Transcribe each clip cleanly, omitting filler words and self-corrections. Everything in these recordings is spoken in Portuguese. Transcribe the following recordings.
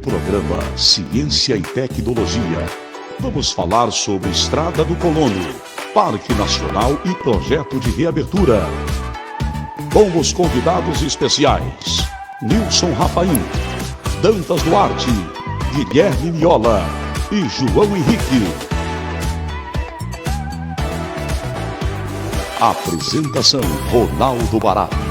programa Ciência e Tecnologia, vamos falar sobre Estrada do Colono, Parque Nacional e projeto de reabertura. Com os convidados especiais, Nilson Rafaim, Dantas Duarte, Guilherme Miola e João Henrique. Apresentação: Ronaldo Barato.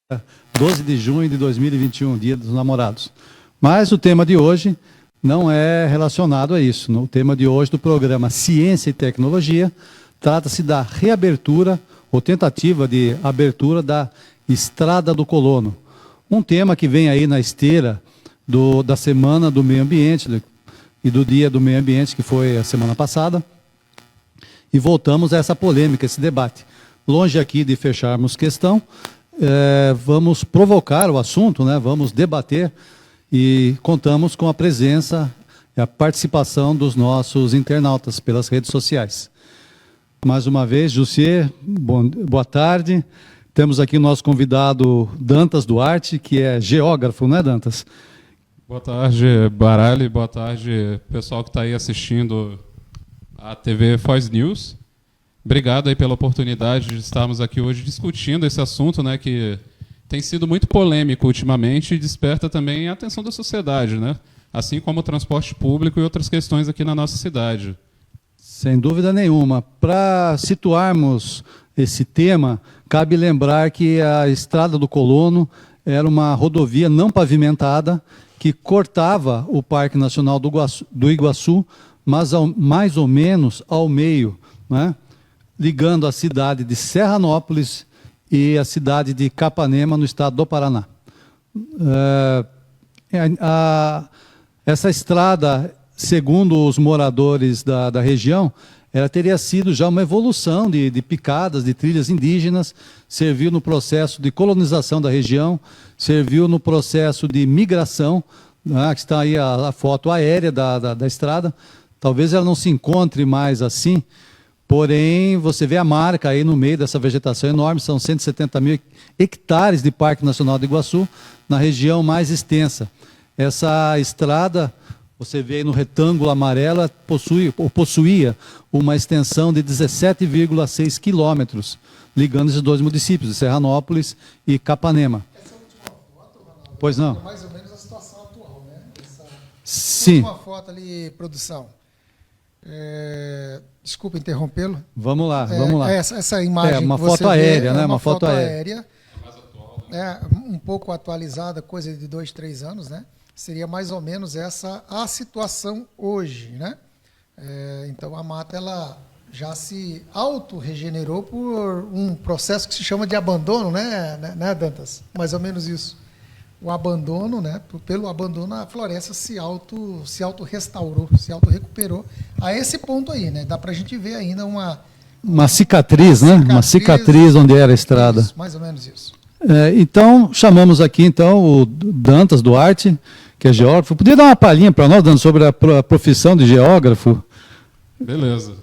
É, 12 de junho de 2021, Dia dos Namorados. Mas o tema de hoje não é relacionado a isso. O tema de hoje do programa Ciência e Tecnologia trata-se da reabertura ou tentativa de abertura da Estrada do Colono. Um tema que vem aí na esteira da Semana do Meio Ambiente e do Dia do Meio Ambiente, que foi a semana passada. E voltamos a essa polêmica, esse debate. Longe aqui de fecharmos questão, vamos provocar o assunto, né? Vamos debater e contamos com a presença e a participação dos nossos internautas pelas redes sociais. Mais uma vez, Jussier, boa tarde. Temos aqui o nosso convidado Dantas Duarte, que é geógrafo, né, Dantas? Boa tarde, Baralho. Boa tarde, pessoal que está aí assistindo a TV Foz News. Obrigado aí pela oportunidade de estarmos aqui hoje discutindo esse assunto, né, que tem sido muito polêmico ultimamente e desperta também a atenção da sociedade, né, assim como o transporte público e outras questões aqui na nossa cidade. Sem dúvida nenhuma. Para situarmos esse tema, cabe lembrar que a Estrada do Colono era uma rodovia não pavimentada que cortava o Parque Nacional do Iguaçu, mas mais ou menos ao meio, né? Ligando a cidade de Serranópolis e a cidade de Capanema, no estado do Paraná. Essa estrada, segundo os moradores da região, ela teria sido já uma evolução de picadas, de trilhas indígenas, serviu no processo de colonização da região, serviu no processo de migração, né, que está aí a foto aérea da estrada. Talvez ela não se encontre mais assim, porém, você vê a marca aí no meio dessa vegetação enorme, são 170 mil hectares de Parque Nacional do Iguaçu, na região mais extensa. Essa estrada, você vê aí no retângulo amarelo, possuía uma extensão de 17,6 quilômetros, ligando esses dois municípios, de Serranópolis e Capanema. Essa última foto, Ronaldo, pois não? É mais ou menos a situação atual, né? Sim. Última foto ali, produção. Desculpa interrompê-lo. Vamos lá, vamos lá. Essa imagem uma que você foto aérea, vê, né? uma foto aérea. Mais atual, né? Um pouco atualizada, coisa de 2, 3 anos, né? Seria mais ou menos essa a situação hoje, né? Então a mata ela já se auto-regenerou por um processo que se chama de abandono, né, Dantas? Mais ou menos isso. O abandono, né? Pelo abandono, a floresta se auto-restaurou, se auto-recuperou a esse ponto aí, né? Dá para a gente ver ainda uma cicatriz, né? Uma cicatriz onde era a estrada. Isso, mais ou menos isso. Então, chamamos aqui o Dantas Duarte, que é geógrafo. Podia dar uma palhinha para nós, Dantas, sobre a profissão de geógrafo? Beleza.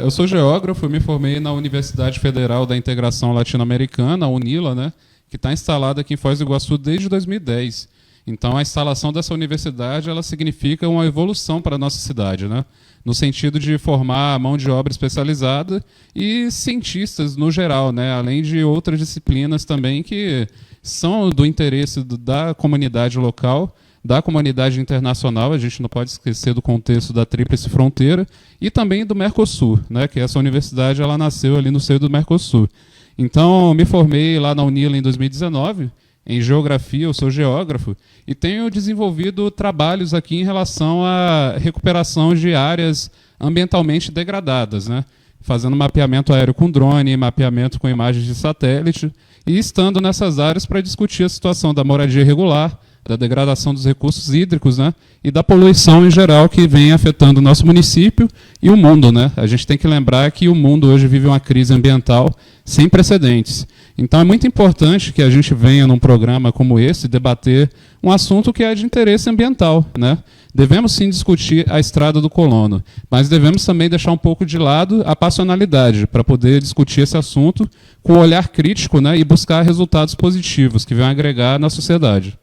Eu sou geógrafo, me formei na Universidade Federal da Integração Latino-Americana, a UNILA, né, que está instalada aqui em Foz do Iguaçu desde 2010. Então, a instalação dessa universidade ela significa uma evolução para a nossa cidade, né, no sentido de formar mão de obra especializada e cientistas no geral, né, além de outras disciplinas também que são do interesse da comunidade local, da comunidade internacional. A gente não pode esquecer do contexto da Tríplice Fronteira e também do Mercosul, né, que essa universidade ela nasceu ali no seio do Mercosul. Então, me formei lá na UNILA em 2019, em geografia, eu sou geógrafo, e tenho desenvolvido trabalhos aqui em relação à recuperação de áreas ambientalmente degradadas, né, fazendo mapeamento aéreo com drone, mapeamento com imagens de satélite, e estando nessas áreas para discutir a situação da moradia irregular, da degradação dos recursos hídricos, né, e da poluição em geral que vem afetando o nosso município e o mundo, né? A gente tem que lembrar que o mundo hoje vive uma crise ambiental sem precedentes. Então é muito importante que a gente venha num programa como esse debater um assunto que é de interesse ambiental, né? Devemos sim discutir a Estrada do Colono, mas devemos também deixar um pouco de lado a passionalidade para poder discutir esse assunto com um olhar crítico, né, e buscar resultados positivos que venham agregar na sociedade.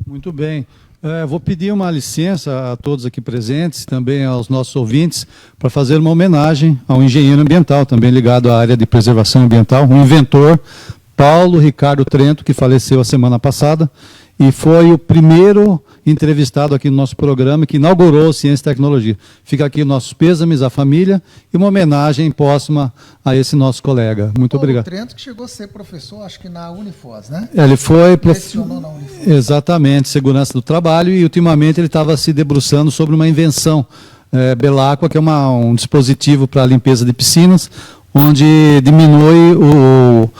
Muito bem. Vou pedir uma licença a todos aqui presentes, também aos nossos ouvintes, para fazer uma homenagem ao engenheiro ambiental, também ligado à área de preservação ambiental, um inventor, Paulo Ricardo Trento, que faleceu a semana passada, e foi o primeiro entrevistado aqui no nosso programa, que inaugurou Ciência e Tecnologia. Fica aqui nossos pêsames à família e uma homenagem póstuma a esse nosso colega. Muito obrigado. Paulo Trento, que chegou a ser professor, acho que na Unifoz, né? Ele foi... Lecionou na Unifoz. Exatamente, segurança do trabalho, e ultimamente ele estava se debruçando sobre uma invenção, Belaqua, que é um dispositivo para a limpeza de piscinas, onde diminui o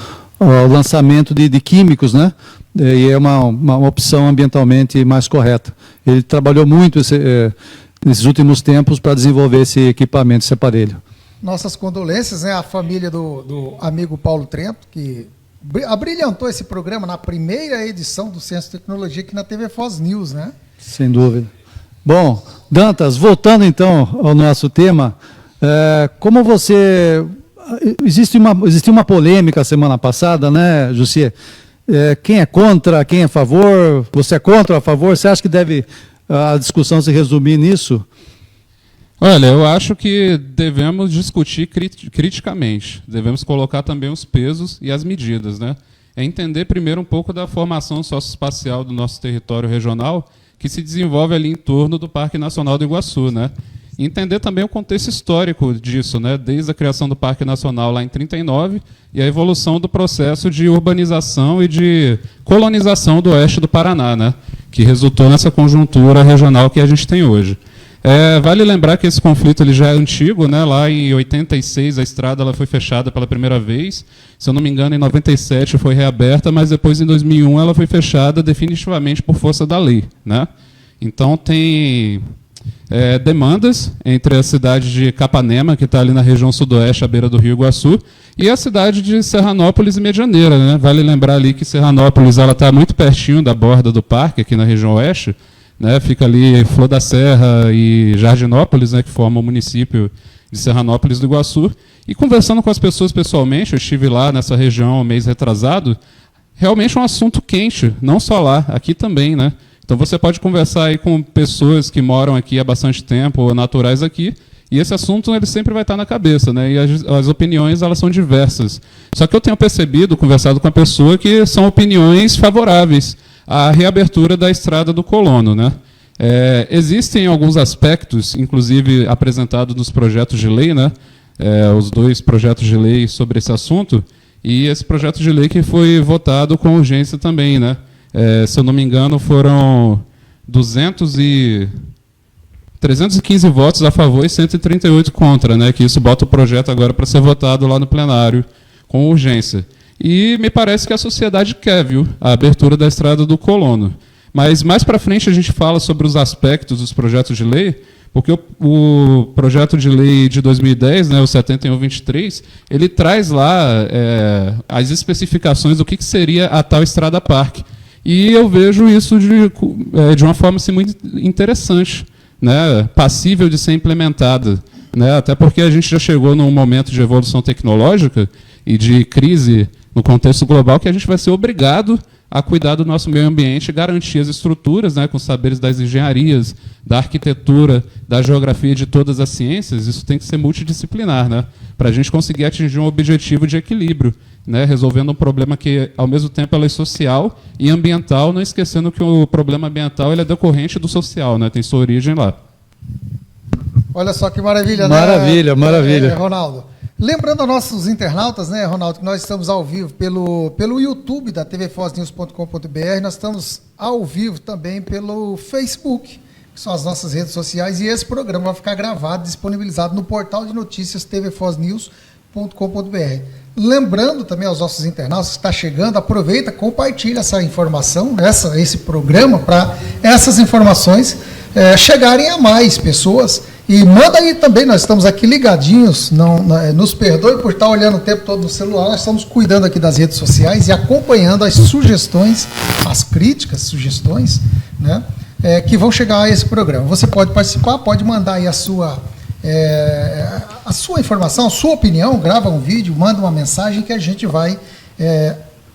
lançamento de químicos, né? E é uma opção ambientalmente mais correta. Ele trabalhou muito nesses últimos tempos para desenvolver esse equipamento, esse aparelho. Nossas condolências, né, à família do amigo Paulo Trento, que abrilhantou esse programa na primeira edição do Ciência e Tecnologia aqui na TV Foz News, né? Sem dúvida. Bom, Dantas, voltando então ao nosso tema, como você... Existiu uma polêmica semana passada, né, Jussier? Quem é contra, quem é a favor? Você é contra ou a favor? Você acha que deve a discussão se resumir nisso? Olha, eu acho que devemos discutir criticamente. Devemos colocar também os pesos e as medidas, né? É entender primeiro um pouco da formação socioespacial do nosso território regional, que se desenvolve ali em torno do Parque Nacional do Iguaçu, né? E entender também o contexto histórico disso, né? Desde a criação do Parque Nacional lá em 1939 e a evolução do processo de urbanização e de colonização do oeste do Paraná, né? Que resultou nessa conjuntura regional que a gente tem hoje. Vale lembrar que esse conflito ele já é antigo, né? Lá em 86 a estrada ela foi fechada pela primeira vez, se eu não me engano em 97 foi reaberta, mas depois em 2001 ela foi fechada definitivamente por força da lei, né? Então tem... demandas entre a cidade de Capanema, que está ali na região sudoeste, à beira do Rio Iguaçu, e a cidade de Serranópolis e Medianeira, né? Vale lembrar ali que Serranópolis está muito pertinho da borda do parque, aqui na região oeste, né? Fica ali Flor da Serra e Jardinópolis, né? Que formam o município de Serranópolis do Iguaçu. E conversando com as pessoas pessoalmente, eu estive lá nessa região mês retrasado, realmente é um assunto quente, não só lá, aqui também, né? Então você pode conversar aí com pessoas que moram aqui há bastante tempo, ou naturais aqui, e esse assunto ele sempre vai estar na cabeça, né? E as opiniões elas são diversas. Só que eu tenho percebido, conversado com a pessoa, que são opiniões favoráveis à reabertura da Estrada do Colono, né? Existem alguns aspectos, inclusive apresentados nos projetos de lei, né? Os 2 projetos de lei sobre esse assunto, e esse projeto de lei que foi votado com urgência também, né? Se eu não me engano, foram 315 votos a favor e 138 contra, né? Que isso bota o projeto agora para ser votado lá no plenário com urgência. E me parece que a sociedade quer, viu, a abertura da Estrada do Colono. Mas mais para frente a gente fala sobre os aspectos dos projetos de lei, porque o projeto de lei de 2010, né, o 7123, ele traz lá as especificações do que seria a tal Estrada Parque. E eu vejo isso de uma forma assim, muito interessante, né? Passível de ser implementada, né? Até porque a gente já chegou num momento de evolução tecnológica e de crise no contexto global que a gente vai ser obrigado a cuidar do nosso meio ambiente e garantir as estruturas, né, com os saberes das engenharias, da arquitetura, da geografia, de todas as ciências. Isso tem que ser multidisciplinar, né, para a gente conseguir atingir um objetivo de equilíbrio, né, resolvendo um problema que, ao mesmo tempo, é social e ambiental, não esquecendo que o problema ambiental ele é decorrente do social, né, tem sua origem lá. Olha só que maravilha, maravilha, né? Maravilha. Ronaldo. Lembrando a nossos internautas, né, Ronaldo, que nós estamos ao vivo pelo YouTube da tvfoznews.com.br, nós estamos ao vivo também pelo Facebook, que são as nossas redes sociais, e esse programa vai ficar gravado, disponibilizado no portal de notícias tvfoznews.com.br. Lembrando também aos nossos internautas que está chegando, aproveita, compartilha essa informação, esse programa, para essas informações chegarem a mais pessoas. E manda aí também, nós estamos aqui ligadinhos, nos perdoe por estar olhando o tempo todo no celular, nós estamos cuidando aqui das redes sociais e acompanhando as sugestões, as críticas, sugestões, né, que vão chegar a esse programa. Você pode participar, pode mandar aí a sua informação, a sua opinião, grava um vídeo, manda uma mensagem que a gente vai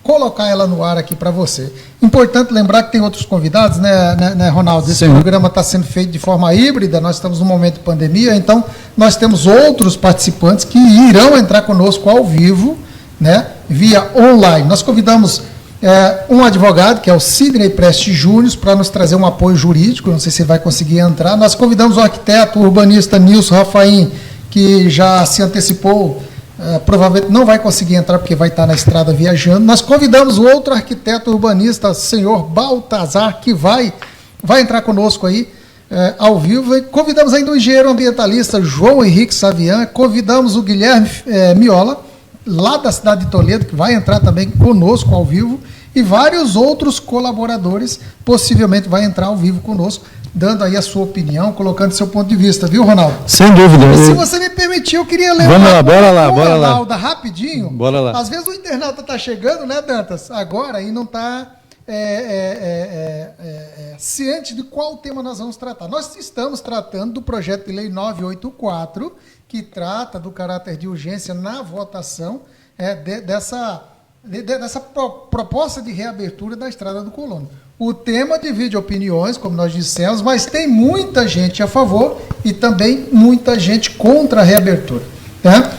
colocar ela no ar aqui para você. Importante lembrar que tem outros convidados, né, Ronaldo? Esse programa está sendo feito de forma híbrida, nós estamos num momento de pandemia, então nós temos outros participantes que irão entrar conosco ao vivo, né, via online. Nós convidamos um advogado, que é o Sidney Preste Júnior, para nos trazer um apoio jurídico, não sei se ele vai conseguir entrar. Nós convidamos o arquiteto, o urbanista Nilson Rafaim, que já se antecipou, provavelmente não vai conseguir entrar porque vai estar na estrada viajando. Nós convidamos o outro arquiteto urbanista, o senhor Baltazar, que vai entrar conosco aí ao vivo. E convidamos ainda o engenheiro ambientalista João Henrique Savian, convidamos o Guilherme Miola, lá da cidade de Toledo, que vai entrar também conosco ao vivo, e vários outros colaboradores possivelmente vai entrar ao vivo conosco, dando aí a sua opinião, colocando seu ponto de vista, viu, Ronaldo? Sem dúvida. E se você me permitir, eu queria lembrar... Vamos lá, bora lá. Ronaldo, rapidinho. Bora lá. Às vezes o internauta está chegando, né, Dantas, agora, e não está ciente de qual tema nós vamos tratar. Nós estamos tratando do projeto de lei 984, que trata do caráter de urgência na votação dessa proposta de reabertura da Estrada do Colono. O tema divide opiniões, como nós dissemos, mas tem muita gente a favor e também muita gente contra a reabertura, né?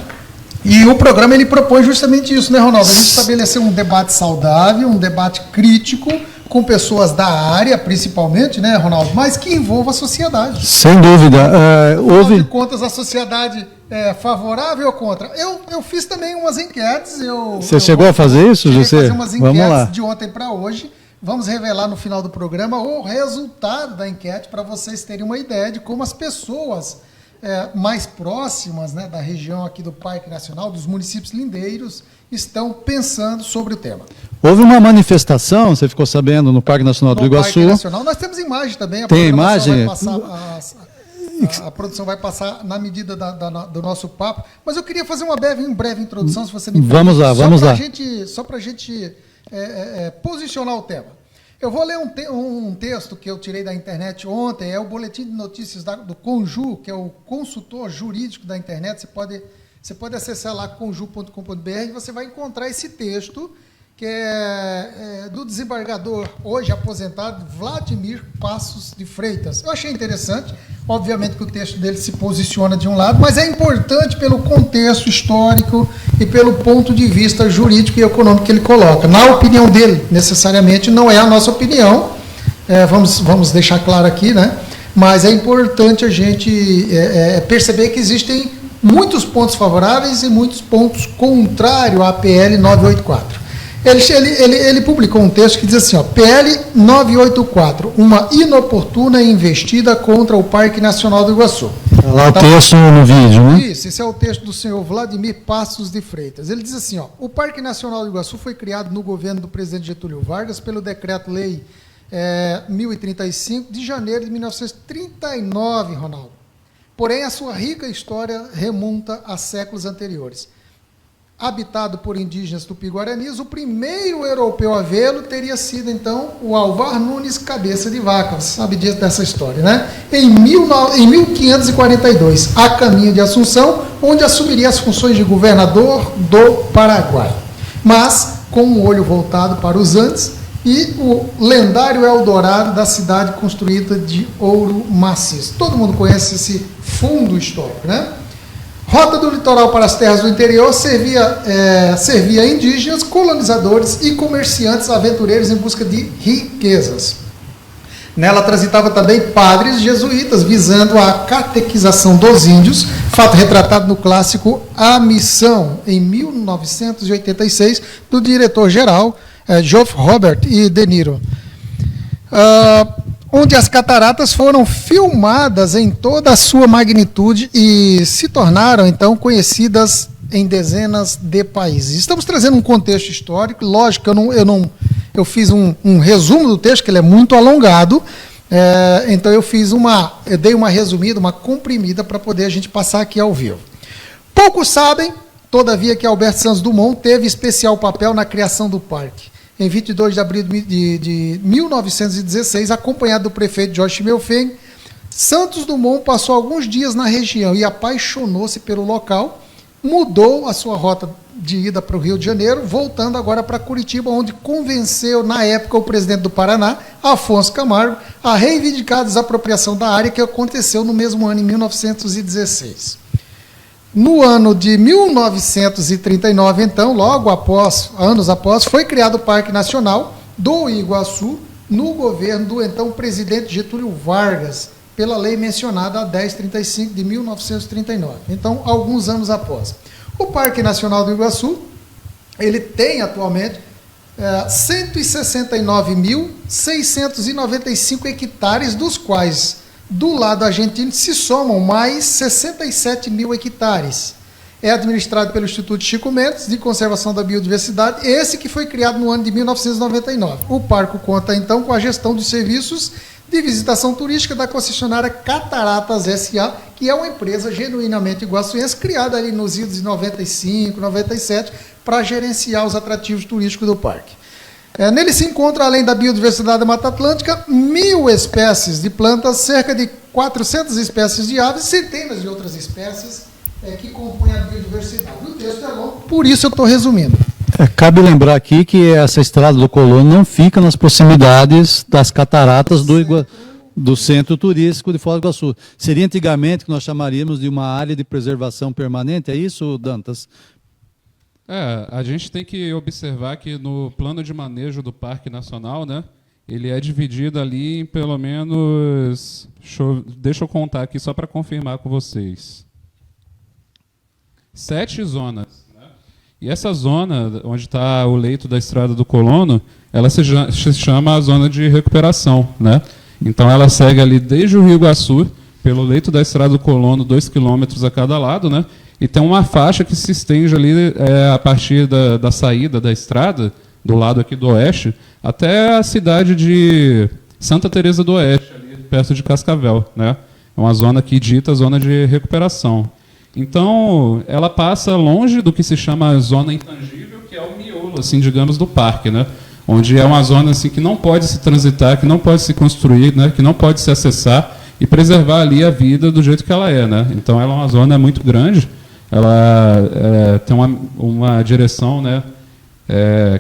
E o programa ele propõe justamente isso, né, Ronaldo? A gente estabelecer um debate saudável, um debate crítico, com pessoas da área, principalmente, né, Ronaldo? Mas que envolva a sociedade. Sem dúvida. Afinal de contas, a sociedade é favorável ou contra? Eu fiz também umas enquetes. Você chegou a fazer isso, José? Fazer umas enquetes. Vamos lá. De ontem para hoje. Vamos revelar no final do programa o resultado da enquete para vocês terem uma ideia de como as pessoas mais próximas, né, da região aqui do Parque Nacional, dos municípios lindeiros, estão pensando sobre o tema. Houve uma manifestação, você ficou sabendo, no Parque Nacional do Iguaçu. Parque Nacional, nós temos imagem também. Tem imagem? A produção vai passar na medida do nosso papo. Mas eu queria fazer uma breve introdução, se você me permite. Vamos lá. Só para a gente posicionar o tema. Eu vou ler um texto que eu tirei da internet ontem, é o Boletim de Notícias do Conju, que é o consultor jurídico da internet. Você pode acessar lá conju.com.br e você vai encontrar esse texto, que é do desembargador, hoje aposentado, Vladimir Passos de Freitas. Eu achei interessante, obviamente que o texto dele se posiciona de um lado, mas é importante pelo contexto histórico e pelo ponto de vista jurídico e econômico que ele coloca. Na opinião dele, necessariamente, não é a nossa opinião, vamos deixar claro aqui, né? Mas é importante a gente perceber que existem muitos pontos favoráveis e muitos pontos contrários à PL 984. Ele publicou um texto que diz assim, PL 984, uma inoportuna investida contra o Parque Nacional do Iguaçu. Lá o texto no vídeo, né? Isso, esse é o texto do senhor Vladimir Passos de Freitas. Ele diz assim, o Parque Nacional do Iguaçu foi criado no governo do presidente Getúlio Vargas pelo Decreto-Lei 1035 de janeiro de 1939, Ronaldo. Porém, a sua rica história remonta a séculos anteriores. Habitado por indígenas tupi-guaranis, o primeiro europeu a vê-lo teria sido, então, o Alvar Nunes Cabeça de Vaca. Você sabe dessa história, né? Em 1542, a caminho de Assunção, onde assumiria as funções de governador do Paraguai. Mas, com um olho voltado para os Andes, e o lendário Eldorado da cidade construída de ouro maciço. Todo mundo conhece esse fundo histórico, né? Rota do litoral para as terras do interior servia indígenas, colonizadores e comerciantes aventureiros em busca de riquezas. Nela transitava também padres jesuítas, visando a catequização dos índios, fato retratado no clássico A Missão, em 1986, do diretor-geral Geoff Robert e De Niro. Onde as cataratas foram filmadas em toda a sua magnitude e se tornaram, então, conhecidas em dezenas de países. Estamos trazendo um contexto histórico, lógico que eu fiz um resumo do texto, que ele é muito alongado, então eu dei uma resumida, uma comprimida para poder a gente passar aqui ao vivo. Poucos sabem, todavia, que Alberto Santos Dumont teve especial papel na criação do parque. Em 22 de abril de 1916, acompanhado do prefeito Jorge Schimmelfennig, Santos Dumont passou alguns dias na região e apaixonou-se pelo local, mudou a sua rota de ida para o Rio de Janeiro, voltando agora para Curitiba, onde convenceu, na época, o presidente do Paraná, Afonso Camargo, a reivindicar a desapropriação da área, que aconteceu no mesmo ano, em 1916. No ano de 1939, então, anos após, foi criado o Parque Nacional do Iguaçu, no governo do então presidente Getúlio Vargas, pela lei mencionada a 1035 de 1939. Então, alguns anos após. O Parque Nacional do Iguaçu, ele tem atualmente 169.695 hectares, dos quais, do lado argentino, se somam mais 67 mil hectares. É administrado pelo Instituto Chico Mendes de Conservação da Biodiversidade, esse que foi criado no ano de 1999. O parque conta, então, com a gestão dos serviços de visitação turística da concessionária Cataratas S.A., que é uma empresa genuinamente iguaçuense, criada ali nos idos de 95, 97, para gerenciar os atrativos turísticos do parque. Nele se encontra, além da biodiversidade da Mata Atlântica, 1.000 espécies de plantas, cerca de 400 espécies de aves, centenas de outras espécies que compõem a biodiversidade. O texto é longo, por isso eu estou resumindo. Cabe lembrar aqui que essa estrada do Colono não fica nas proximidades das cataratas do centro turístico de Foz do Iguaçu. Seria antigamente que nós chamaríamos de uma área de preservação permanente, é isso, Dantas? A gente tem que observar que no plano de manejo do Parque Nacional, né, ele é dividido ali em pelo menos... Deixa eu contar aqui só para confirmar com vocês. 7 zonas. E essa zona, onde está o leito da Estrada do Colono, ela se chama a zona de recuperação, né? Então ela segue ali desde o Rio Iguaçu, pelo leito da Estrada do Colono, 2 quilômetros a cada lado, né? E tem uma faixa que se estende ali a partir da saída da estrada, do lado aqui do oeste, até a cidade de Santa Teresa do Oeste, ali perto de Cascavel, né? É uma zona aqui dita zona de recuperação. Então, ela passa longe do que se chama a zona intangível, que é o miolo, assim, digamos, do parque, né? Onde é uma zona assim, que não pode se transitar, que não pode se construir, né? Que não pode se acessar e preservar ali a vida do jeito que ela é, né? Então, ela é uma zona muito grande, ela tem uma direção, né?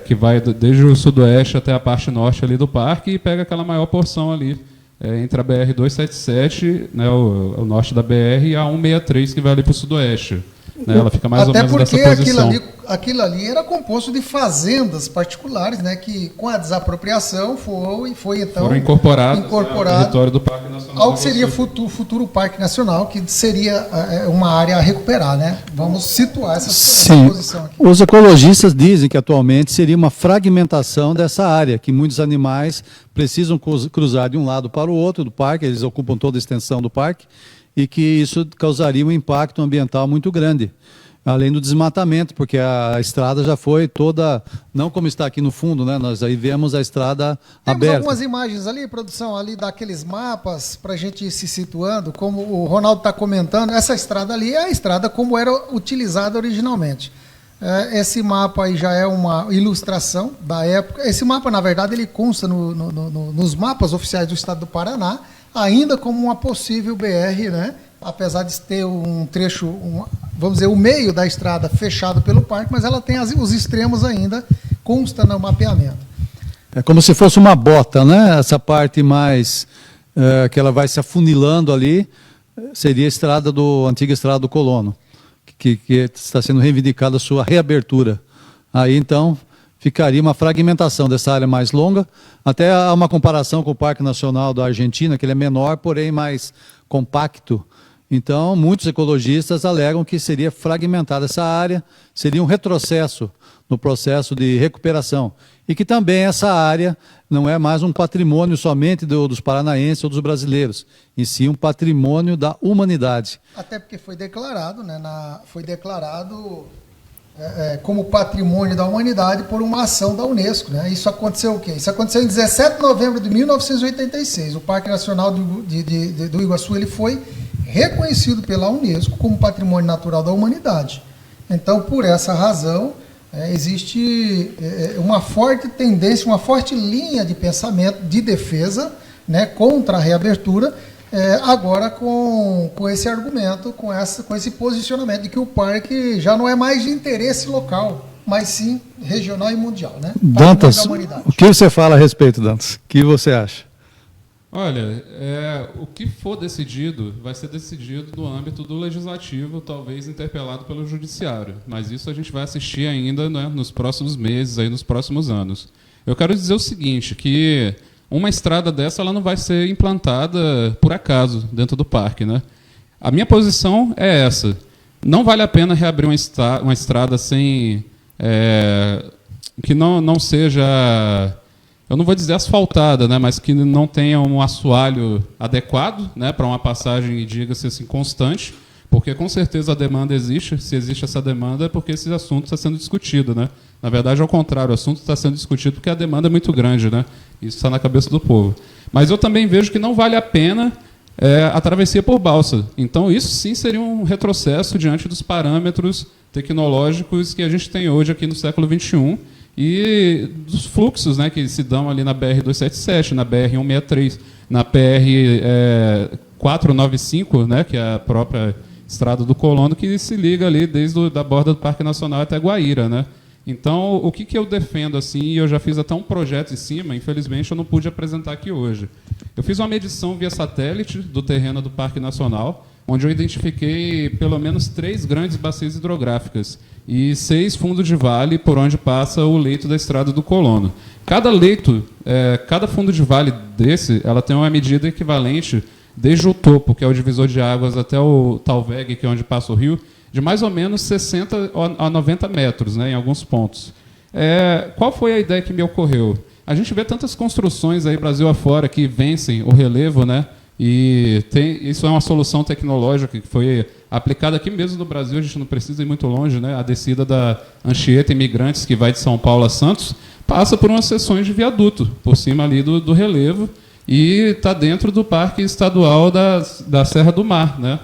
Que vai desde o sudoeste até a parte norte ali do parque e pega aquela maior porção ali, entre a BR-277, né, o norte da BR, e a 163, que vai ali para o sudoeste. Né, ela fica mais ou menos nessa posição. Até porque aquilo ali era composto de fazendas particulares, né, que com a desapropriação foi então foram incorporadas ao território do Parque Nacional. Ao que seria futuro Parque Nacional, que seria uma área a recuperar, né? Vamos situar essa posição aqui. Os ecologistas dizem que atualmente seria uma fragmentação dessa área, que muitos animais precisam cruzar de um lado para o outro do parque, eles ocupam toda a extensão do parque, e que isso causaria um impacto ambiental muito grande, além do desmatamento, porque a estrada já foi toda, não como está aqui no fundo, né? Nós aí vemos a estrada aberta. Temos algumas imagens ali, produção, ali daqueles mapas, para a gente ir se situando, como o Ronaldo está comentando, essa estrada ali é a estrada como era utilizada originalmente. Esse mapa aí já é uma ilustração da época. Esse mapa, na verdade, ele consta nos mapas oficiais do estado do Paraná, ainda como uma possível BR, né? Apesar de ter um trecho, vamos dizer, o meio da estrada fechado pelo parque, mas ela tem os extremos ainda, consta no mapeamento. É como se fosse uma bota, né? Essa parte mais, que ela vai se afunilando ali, seria a antiga Estrada do Colono, que está sendo reivindicada a sua reabertura. Aí, então, ficaria uma fragmentação dessa área mais longa, até há uma comparação com o Parque Nacional da Argentina, que ele é menor, porém mais compacto. Então, muitos ecologistas alegam que seria fragmentada essa área, seria um retrocesso no processo de recuperação. E que também essa área não é mais um patrimônio somente dos paranaenses ou dos brasileiros, e sim um patrimônio da humanidade. Até porque foi declarado, né, foi declarado como patrimônio da humanidade por uma ação da Unesco, né? Isso aconteceu o quê? Isso aconteceu em 17 de novembro de 1986. O Parque Nacional do Iguaçu ele foi reconhecido pela Unesco como patrimônio natural da humanidade. Então, por essa razão, existe uma forte tendência, uma forte linha de pensamento de defesa, né, contra a reabertura, agora com esse argumento, com esse posicionamento de que o parque já não é mais de interesse local, mas sim regional e mundial, né? Dantas, o que você fala a respeito, Dantas? O que você acha? Olha, o que for decidido vai ser decidido no âmbito do legislativo, talvez interpelado pelo judiciário, mas isso a gente vai assistir ainda, né, nos próximos meses, aí, nos próximos anos. Eu quero dizer o seguinte, que uma estrada dessa ela não vai ser implantada por acaso dentro do parque, né? A minha posição é essa. Não vale a pena reabrir uma estrada sem que não seja, eu não vou dizer asfaltada, né, mas que não tenha um assoalho adequado, né, para uma passagem, diga-se assim, constante, porque com certeza a demanda existe. Se existe essa demanda é porque esse assunto está sendo discutido, né? Na verdade, ao contrário, o assunto está sendo discutido porque a demanda é muito grande, né? Isso está na cabeça do povo. Mas eu também vejo que não vale a pena a travessia por balsa. Então, isso sim seria um retrocesso diante dos parâmetros tecnológicos que a gente tem hoje aqui no século XXI e dos fluxos, né, que se dão ali na BR-277, na BR-163, na BR-495, né, que é a própria Estrada do Colono, que se liga ali desde da borda do Parque Nacional até Guaíra, né? Então, o que eu defendo, assim, e eu já fiz até um projeto em cima, infelizmente eu não pude apresentar aqui hoje. Eu fiz uma medição via satélite do terreno do Parque Nacional, onde eu identifiquei pelo menos 3 grandes bacias hidrográficas e 6 fundos de vale por onde passa o leito da Estrada do Colono. Cada leito, cada fundo de vale desse, ela tem uma medida equivalente desde o topo, que é o divisor de águas, até o Talveg, que é onde passa o rio, de mais ou menos 60 a 90 metros, né, em alguns pontos. Qual foi a ideia que me ocorreu? A gente vê tantas construções aí Brasil afora que vencem o relevo, né, e isso é uma solução tecnológica que foi aplicada aqui mesmo no Brasil, a gente não precisa ir muito longe, né, a descida da Anchieta Imigrantes, que vai de São Paulo a Santos, passa por umas seções de viaduto, por cima ali do relevo, e está dentro do Parque Estadual da Serra do Mar, né?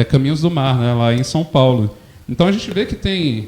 Caminhos do Mar, né? Lá em São Paulo. Então a gente vê que tem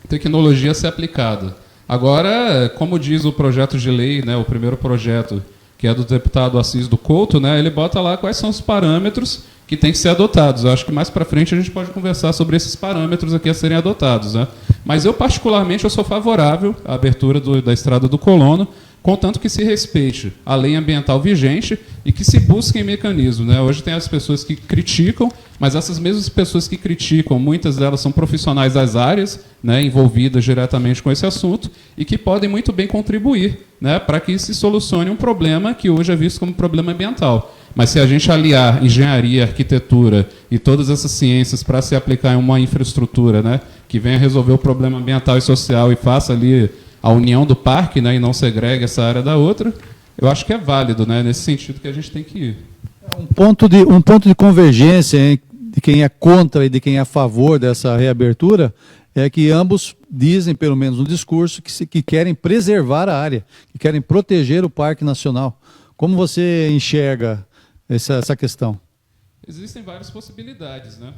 tecnologia a ser aplicada. Agora, como diz o projeto de lei, né, o primeiro projeto, que é do deputado Assis do Couto, né, ele bota lá quais são os parâmetros que têm que ser adotados. Eu acho que mais para frente a gente pode conversar sobre esses parâmetros aqui a serem adotados, né? Mas eu, particularmente, eu sou favorável à abertura da Estrada do Colono, contanto que se respeite a lei ambiental vigente e que se busquem mecanismos, né? Hoje tem as pessoas que criticam, mas essas mesmas pessoas que criticam, muitas delas são profissionais das áreas, né, envolvidas diretamente com esse assunto e que podem muito bem contribuir, né, para que se solucione um problema que hoje é visto como problema ambiental. Mas se a gente aliar engenharia, arquitetura e todas essas ciências para se aplicar em uma infraestrutura, né, que venha resolver o problema ambiental e social e faça ali a união do parque, né, e não segregue essa área da outra, eu acho que é válido, né, nesse sentido que a gente tem que ir. Um ponto de convergência de quem é contra e de quem é a favor dessa reabertura é que ambos dizem, pelo menos no discurso, que querem preservar a área, que querem proteger o Parque Nacional. Como você enxerga essa questão? Existem várias possibilidades, né?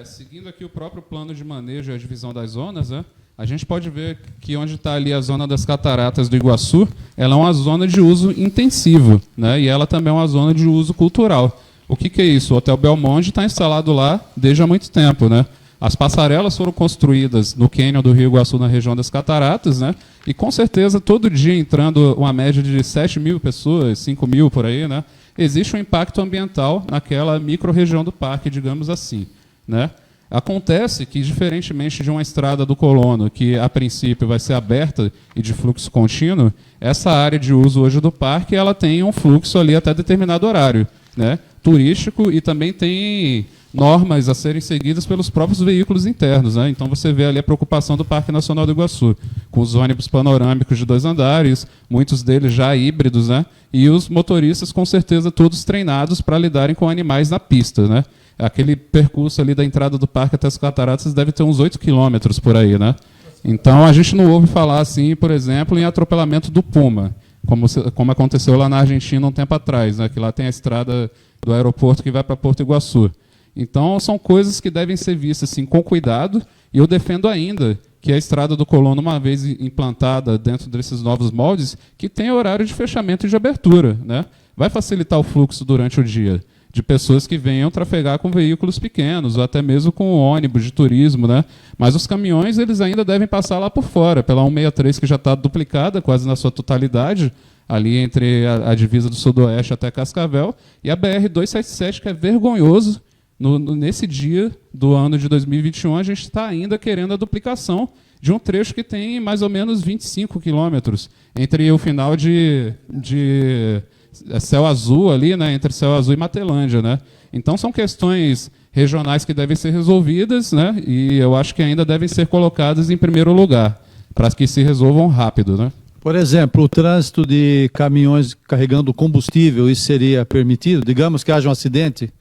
Seguindo aqui o próprio plano de manejo e a divisão das zonas, né, a gente pode ver que onde está ali a zona das Cataratas do Iguaçu, ela é uma zona de uso intensivo, né, e ela também é uma zona de uso cultural. O que é isso? O Hotel Belmonte está instalado lá desde há muito tempo, né? As passarelas foram construídas no cânion do Rio Iguaçu, na região das Cataratas, né? E com certeza todo dia entrando uma média de 7 mil pessoas, 5 mil por aí, né? Existe um impacto ambiental naquela micro-região do parque, digamos assim, né? Acontece que, diferentemente de uma estrada do Colono, que a princípio vai ser aberta e de fluxo contínuo, essa área de uso hoje do parque ela tem um fluxo ali até determinado horário, né? turístico e também tem normas a serem seguidas pelos próprios veículos internos, né? Então você vê ali a preocupação do Parque Nacional do Iguaçu, com os ônibus panorâmicos de 2 andares, muitos deles já híbridos, né? E os motoristas com certeza todos treinados para lidarem com animais na pista, né? Aquele percurso ali da entrada do parque até as cataratas deve ter uns 8 quilômetros por aí, né? Então a gente não ouve falar assim, por exemplo, em atropelamento do puma, como aconteceu lá na Argentina um tempo atrás, né? Que lá tem a estrada do aeroporto que vai para Porto Iguaçu. Então, são coisas que devem ser vistas assim, com cuidado, e eu defendo ainda que a Estrada do Colono, uma vez implantada dentro desses novos moldes, que tenha horário de fechamento e de abertura, né? Vai facilitar o fluxo durante o dia de pessoas que venham trafegar com veículos pequenos, ou até mesmo com ônibus de turismo, né? Mas os caminhões eles ainda devem passar lá por fora, pela 163, que já está duplicada quase na sua totalidade, ali entre a divisa do Sudoeste até Cascavel, e a BR-277, que é vergonhoso. Nesse dia do ano de 2021, a gente está ainda querendo a duplicação de um trecho que tem mais ou menos 25 quilômetros entre o final de Céu Azul ali, né, entre Céu Azul e Matelândia, né? Então são questões regionais que devem ser resolvidas, né? E eu acho que ainda devem ser colocadas em primeiro lugar para que se resolvam rápido, né? Por exemplo, o trânsito de caminhões carregando combustível, isso seria permitido? Digamos que haja um acidente?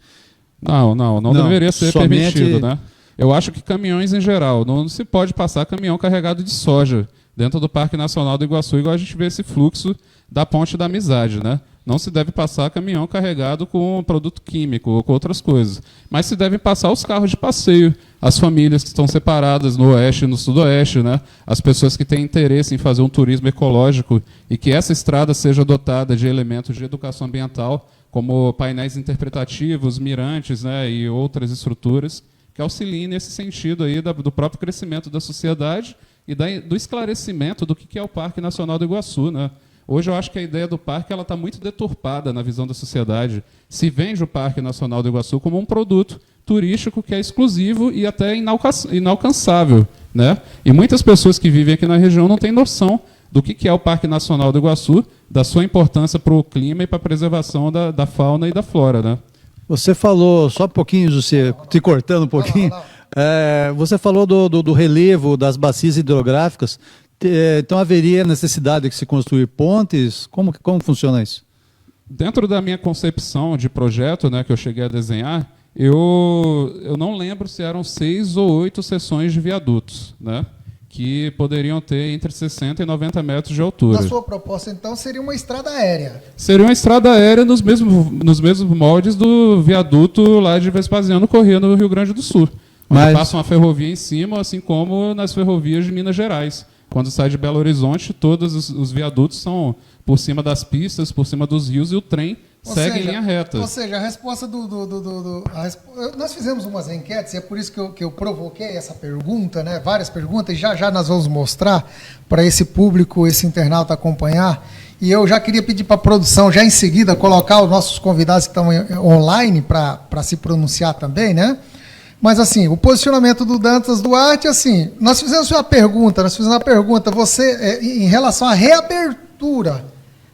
Não deveria ser somente... permitido, né? Eu acho que caminhões em geral, não se pode passar caminhão carregado de soja dentro do Parque Nacional do Iguaçu, igual a gente vê esse fluxo da Ponte da Amizade, né? Não se deve passar caminhão carregado com produto químico ou com outras coisas. Mas se devem passar os carros de passeio, as famílias que estão separadas no oeste e no sudoeste, né? As pessoas que têm interesse em fazer um turismo ecológico e que essa estrada seja dotada de elementos de educação ambiental, como painéis interpretativos, mirantes, né, e outras estruturas, que auxiliem nesse sentido aí do próprio crescimento da sociedade e do esclarecimento do que é o Parque Nacional do Iguaçu, né? Hoje eu acho que a ideia do parque está muito deturpada na visão da sociedade. Se vende o Parque Nacional do Iguaçu como um produto turístico que é exclusivo e até inalcançável, né? E muitas pessoas que vivem aqui na região não têm noção do que é o Parque Nacional do Iguaçu, da sua importância para o clima e para a preservação da fauna e da flora, né? Você falou, só um pouquinho, José, te cortando um pouquinho, você falou do relevo das bacias hidrográficas, então haveria necessidade de se construir pontes? Como funciona isso? Dentro da minha concepção de projeto, né, que eu cheguei a desenhar, eu não lembro se eram 6 ou 8 seções de viadutos, né? Que poderiam ter entre 60 e 90 metros de altura. Na sua proposta, então, seria uma estrada aérea? Seria uma estrada aérea nos mesmos moldes do viaduto lá de Vespasiano Corrêa, no Rio Grande do Sul. Onde passa uma ferrovia em cima, assim como nas ferrovias de Minas Gerais. Quando sai de Belo Horizonte, todos os viadutos são por cima das pistas, por cima dos rios, e o trem segue em linha reta. Ou seja, a resposta nós fizemos umas enquetes, e é por isso que eu provoquei essa pergunta, né? Várias perguntas, e já nós vamos mostrar para esse público, esse internauta acompanhar. E eu já queria pedir para a produção, já em seguida, colocar os nossos convidados que estão online para se pronunciar também, né? Mas, assim, o posicionamento do Dantas Duarte, assim, nós fizemos uma pergunta, você, em relação à reabertura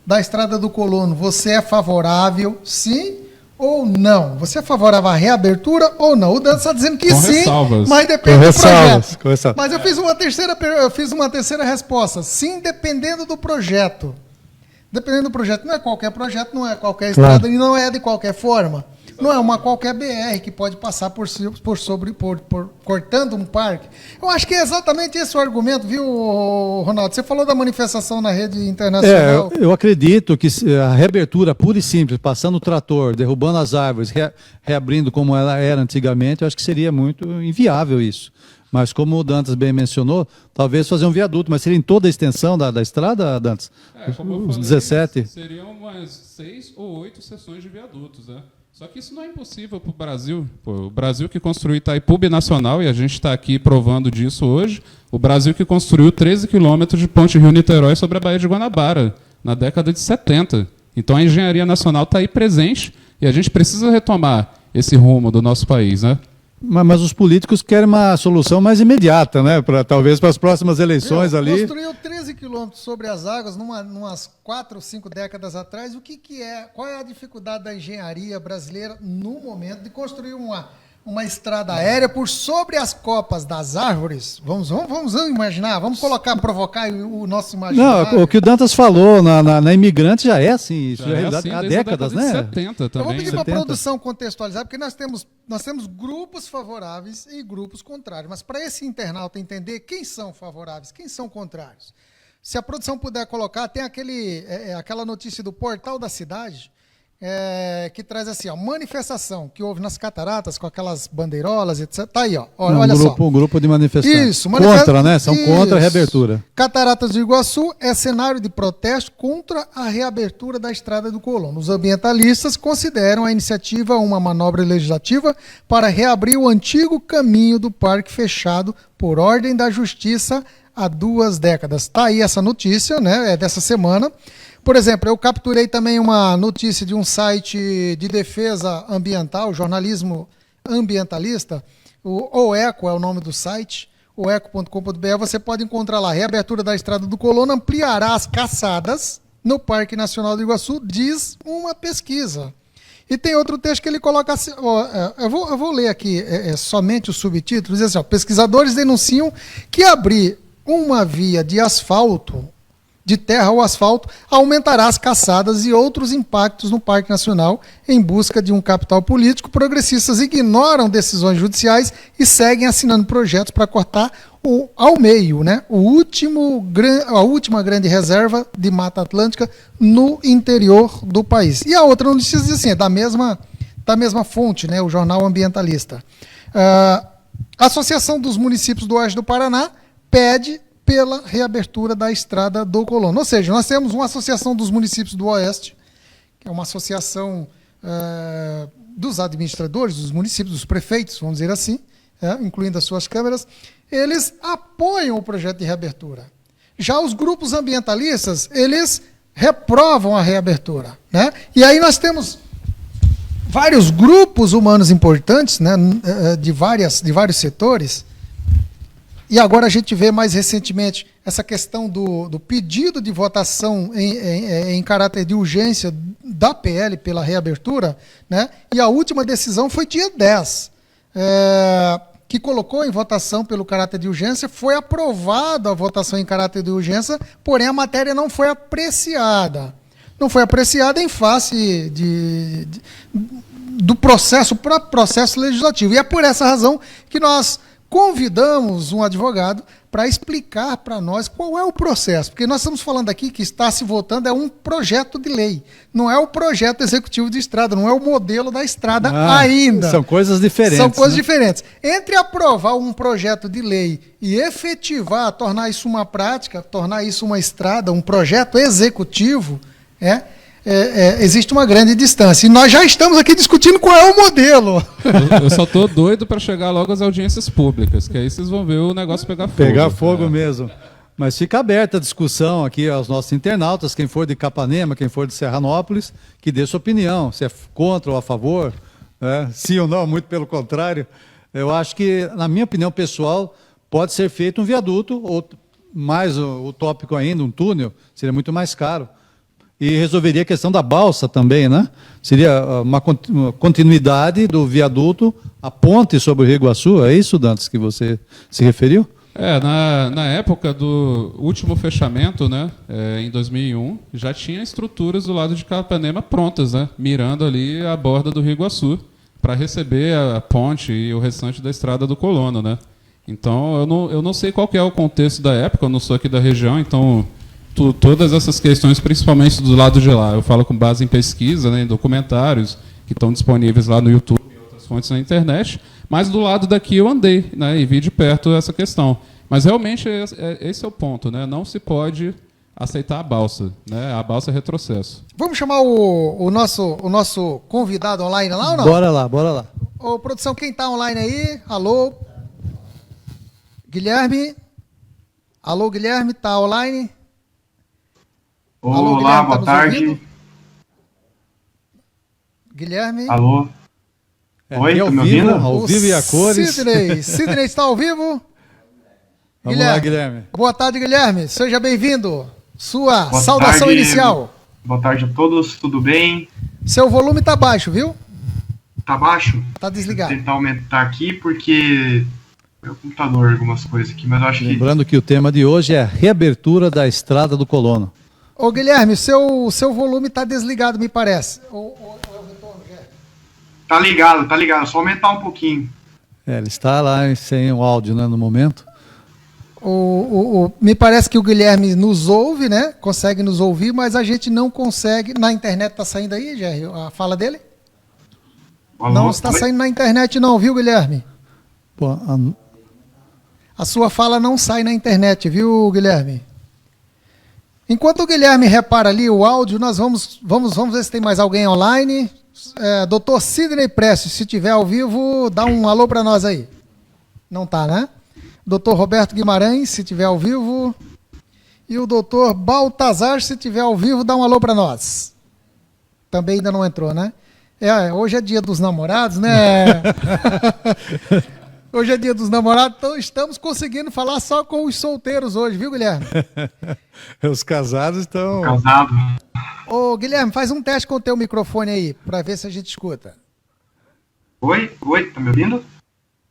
da Estrada do Colono, você é favorável, sim ou não? Você é favorável à reabertura ou não? O Dantas está dizendo que sim, ressalvas. mas depende do projeto. Mas eu fiz uma terceira resposta, sim, dependendo do projeto. Dependendo do projeto, não é qualquer projeto, não é qualquer estrada, e não é de qualquer forma. Não é uma qualquer BR que pode passar cortando um parque. Eu acho que é exatamente esse o argumento, viu, Ronaldo? Você falou da manifestação na rede internacional. Eu acredito que a reabertura pura e simples, passando o trator, derrubando as árvores, reabrindo como ela era antigamente, eu acho que seria muito inviável isso. Mas como o Dantas bem mencionou, talvez fazer um viaduto, mas seria em toda a extensão da estrada, Dantas? Como eu falei, 17? Seriam umas 6 ou 8 seções de viadutos, né? Só que isso não é impossível para o Brasil. O Brasil que construiu Itaipu Binacional, e a gente está aqui provando disso hoje, o Brasil que construiu 13 quilômetros de ponte Rio-Niterói sobre a Baía de Guanabara, na década de 70. Então a engenharia nacional está aí presente e a gente precisa retomar esse rumo do nosso país, né? Mas os políticos querem uma solução mais imediata, né? Talvez para as próximas eleições ali. Construiu 13 quilômetros sobre as águas numas 4 ou 5 décadas atrás. Qual é a dificuldade da engenharia brasileira no momento de construir uma estrada aérea por sobre as copas das árvores? Vamos imaginar, vamos provocar o nosso imaginário. Não, o que o Dantas falou na Imigrante já é assim, isso Já já é é realidade assim há desde a décadas, década de né? 70 Eu vou também. pedir para a 70. produção contextualizar, porque nós temos grupos favoráveis e grupos contrários. Mas para esse internauta entender quem são favoráveis, quem são contrários, se a produção puder colocar, tem aquela notícia do Portal da Cidade, que traz assim, ó, manifestação que houve nas cataratas com aquelas bandeirolas, etc. Tá aí, ó. Olha só. Um grupo de manifestantes. Isso, Contra, né? São Isso. contra a reabertura. Cataratas do Iguaçu é cenário de protesto contra a reabertura da Estrada do Colono. Os ambientalistas consideram a iniciativa uma manobra legislativa para reabrir o antigo caminho do parque fechado por ordem da Justiça há 2 décadas. Tá aí essa notícia, né? É dessa semana. Por exemplo, eu capturei também uma notícia de um site de defesa ambiental, jornalismo ambientalista, o OECO é o nome do site, oeco.com.br, você pode encontrar lá, reabertura da Estrada do Colono ampliará as caçadas no Parque Nacional do Iguaçu, diz uma pesquisa. E tem outro texto que ele coloca assim, eu vou ler aqui somente o subtítulo, diz assim, ó, pesquisadores denunciam que abrir uma via de asfalto, de terra ou asfalto, aumentará as caçadas e outros impactos no Parque Nacional em busca de um capital político. Progressistas ignoram decisões judiciais e seguem assinando projetos para cortar ao meio, né, a última grande reserva de Mata Atlântica no interior do país. E a outra notícia diz assim, é da mesma fonte, né, o Jornal Ambientalista. A Associação dos Municípios do Oeste do Paraná pede pela reabertura da Estrada do Colono. Ou seja, nós temos uma associação dos municípios do Oeste, que é uma associação dos administradores, dos municípios, dos prefeitos, vamos dizer assim, incluindo as suas câmaras, eles apoiam o projeto de reabertura. Já os grupos ambientalistas, eles reprovam a reabertura, né? E aí nós temos vários grupos humanos importantes, né, de vários setores. E agora a gente vê mais recentemente essa questão do pedido de votação em caráter de urgência da PL pela reabertura, né? E a última decisão foi dia 10, que colocou em votação pelo caráter de urgência, foi aprovada a votação em caráter de urgência, porém a matéria não foi apreciada. Não foi apreciada em face do processo legislativo. E é por essa razão que nós convidamos um advogado para explicar para nós qual é o processo, porque nós estamos falando aqui que está se votando é um projeto de lei, não é o projeto executivo de estrada, não é o modelo da estrada ainda. São coisas diferentes. São coisas diferentes. Entre aprovar um projeto de lei e efetivar, tornar isso uma prática, tornar isso uma estrada, um projeto executivo, existe uma grande distância. E nós já estamos aqui discutindo qual é o modelo. Eu só tô doido para chegar logo às audiências públicas, que aí vocês vão ver o negócio pegar fogo. Pegar fogo mesmo. Mas fica aberta a discussão aqui aos nossos internautas, quem for de Capanema, quem for de Serranópolis, que dê sua opinião, se é contra ou a favor, né? Sim ou não, muito pelo contrário. Eu acho que, na minha opinião pessoal, pode ser feito um viaduto, ou mais utópico ainda, um túnel, seria muito mais caro. E resolveria a questão da balsa também, né? Seria uma continuidade do viaduto, a ponte sobre o Rio Iguaçu, é isso, Dantas, que você se referiu? Na época do último fechamento, né, em 2001, já tinha estruturas do lado de Capanema prontas, né, mirando ali a borda do Rio Iguaçu, para receber a ponte e o restante da Estrada do Colono, né? Então, eu não sei qual que é o contexto da época, eu não sou aqui da região, então todas essas questões, principalmente do lado de lá, eu falo com base em pesquisa, né, em documentários que estão disponíveis lá no YouTube e outras fontes na internet, mas do lado daqui eu andei, né, e vi de perto essa questão. Mas realmente esse é o ponto, né? Não se pode aceitar a balsa, né? A balsa é retrocesso. Vamos chamar o nosso convidado online lá ou não? Bora lá. Ô, produção, quem está online aí? Alô? Guilherme? Alô, Guilherme, está online? Alô, olá, Guilherme, boa tarde. Ouvindo? Guilherme? Alô? Oi, aqui ao tá me vivo, ouvindo? ao vivo e a cores. Sidney está ao vivo? Vamos lá, Guilherme. Boa tarde, Guilherme. Seja bem-vindo. Sua Boa saudação tarde. inicial. Boa tarde a todos, tudo bem? Seu volume está baixo, viu? Tá baixo? Tá desligado. Vou tentar aumentar aqui porque meu computador, algumas coisas aqui, mas eu acho que... Lembrando que o tema de hoje é a reabertura da Estrada do Colono. Ô, Guilherme, seu volume está desligado, me parece. Ou é o retorno, Guilherme? Tá ligado, só aumentar um pouquinho. Ele está lá sem o áudio, né, no momento. Me parece que o Guilherme nos ouve, né? Consegue nos ouvir, mas a gente não consegue. Na internet tá saindo aí, Jerry, a fala dele? Alô? Não está Oi? saindo na internet não, viu, Guilherme? Pô, A sua fala não sai na internet, viu, Guilherme? Enquanto o Guilherme repara ali o áudio, nós vamos ver se tem mais alguém online. Dr. Sidney Prestes, se tiver ao vivo, dá um alô para nós aí. Não tá, né? Dr. Roberto Guimarães, se tiver ao vivo. E o Dr. Baltazar, se tiver ao vivo, dá um alô para nós. Também ainda não entrou, né? Hoje é dia dos namorados, né? Hoje é dia dos namorados, então estamos conseguindo falar só com os solteiros hoje, viu, Guilherme? os casados estão... Casado. Ô, Guilherme, faz um teste com o teu microfone aí, para ver se a gente escuta. Oi, tá me ouvindo?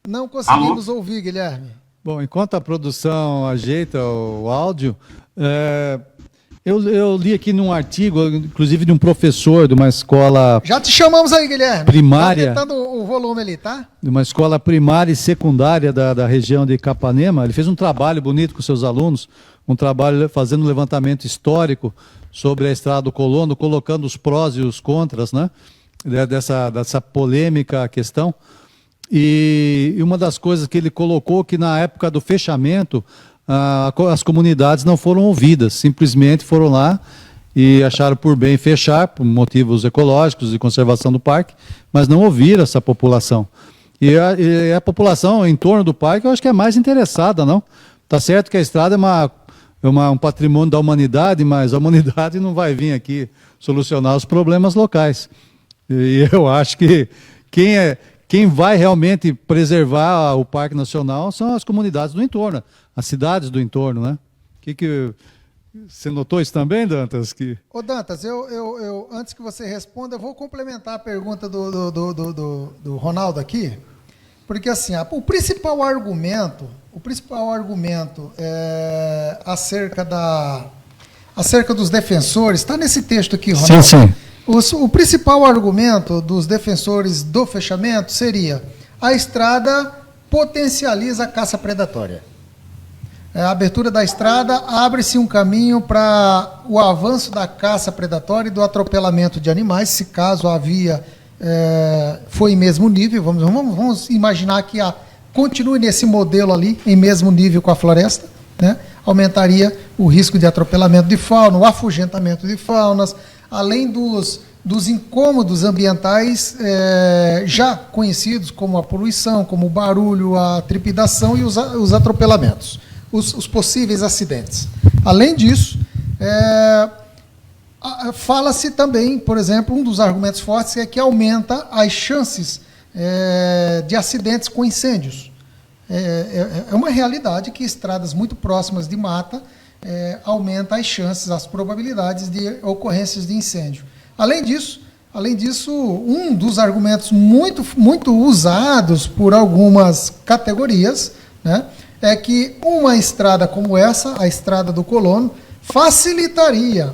Não conseguimos ouvir, Guilherme. Bom, enquanto a produção ajeita o áudio, eu li aqui num artigo, inclusive de um professor de uma escola Já te chamamos aí, Guilherme. Primária. Tá aumentando o volume ali, tá? de uma escola primária e secundária da região de Capanema. Ele fez um trabalho bonito com seus alunos, um trabalho fazendo um levantamento histórico sobre a Estrada do Colono, colocando os prós e os contras, né, dessa polêmica questão. E uma das coisas que ele colocou que na época do fechamento, as comunidades não foram ouvidas, simplesmente foram lá e acharam por bem fechar, por motivos ecológicos e conservação do parque, mas não ouviram essa população. E a população em torno do parque, eu acho que é mais interessada, não? Tá certo que a estrada é um patrimônio da humanidade, mas a humanidade não vai vir aqui solucionar os problemas locais. E eu acho que quem vai realmente preservar o Parque Nacional são as comunidades do entorno, as cidades do entorno, né? Você notou isso também, Dantas? Ô, Dantas, eu antes que você responda, eu vou complementar a pergunta do Ronaldo aqui, porque assim, o principal argumento acerca dos defensores, está nesse texto aqui, Ronaldo. Sim. O principal argumento dos defensores do fechamento seria: a estrada potencializa a caça predatória. A abertura da estrada abre-se um caminho para o avanço da caça predatória e do atropelamento de animais, se caso a via foi em mesmo nível. Vamos imaginar que continue nesse modelo ali, em mesmo nível com a floresta, né? Aumentaria o risco de atropelamento de fauna, o afugentamento de faunas, além dos incômodos ambientais já conhecidos, como a poluição, como o barulho, a trepidação e os atropelamentos, os possíveis acidentes. Além disso, fala-se também, por exemplo, um dos argumentos fortes é que aumenta as chances de acidentes com incêndios. É uma realidade que estradas muito próximas de mata aumenta as chances, as probabilidades de ocorrências de incêndio. Além disso, um dos argumentos muito usados por algumas categorias, né, é que uma estrada como essa, a Estrada do Colono, facilitaria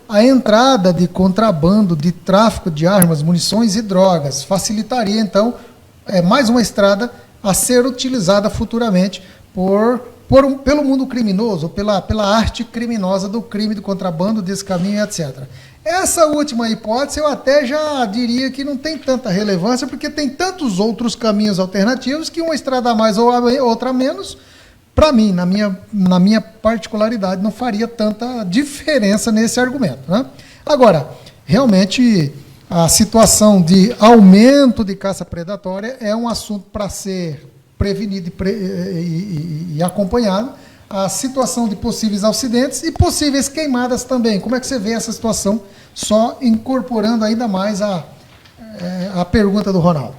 a entrada de contrabando, de tráfico de armas, munições e drogas. Facilitaria, então, mais uma estrada a ser utilizada futuramente pelo mundo criminoso, pela arte criminosa do crime, do contrabando, desse caminho, etc. Essa última hipótese eu até já diria que não tem tanta relevância, porque tem tantos outros caminhos alternativos que uma estrada a mais ou outra a menos, para mim, na minha particularidade, não faria tanta diferença nesse argumento, né? Agora, realmente, a situação de aumento de caça predatória é um assunto para ser prevenido e acompanhado. A situação de possíveis acidentes e possíveis queimadas também. Como é que você vê essa situação, só incorporando ainda mais a pergunta do Ronaldo.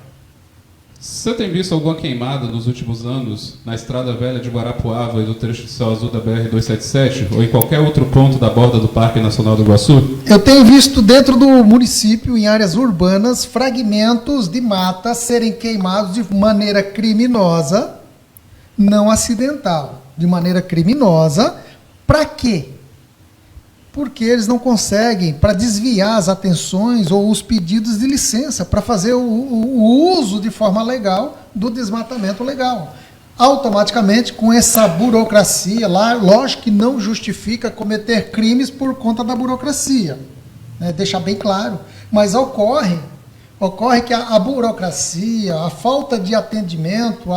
Você tem visto alguma queimada nos últimos anos na Estrada Velha de Guarapuava e do trecho de céu azul da BR-277 ou em qualquer outro ponto da borda do Parque Nacional do Iguaçu? Eu tenho visto dentro do município, em áreas urbanas, fragmentos de mata serem queimados de maneira criminosa, não acidental, de maneira criminosa. Para quê? Porque eles não conseguem, para desviar as atenções ou os pedidos de licença, para fazer o uso de forma legal do desmatamento legal. Automaticamente, com essa burocracia lá, lógico que não justifica cometer crimes por conta da burocracia, né? Deixar bem claro. Mas ocorre que a burocracia, a falta de atendimento,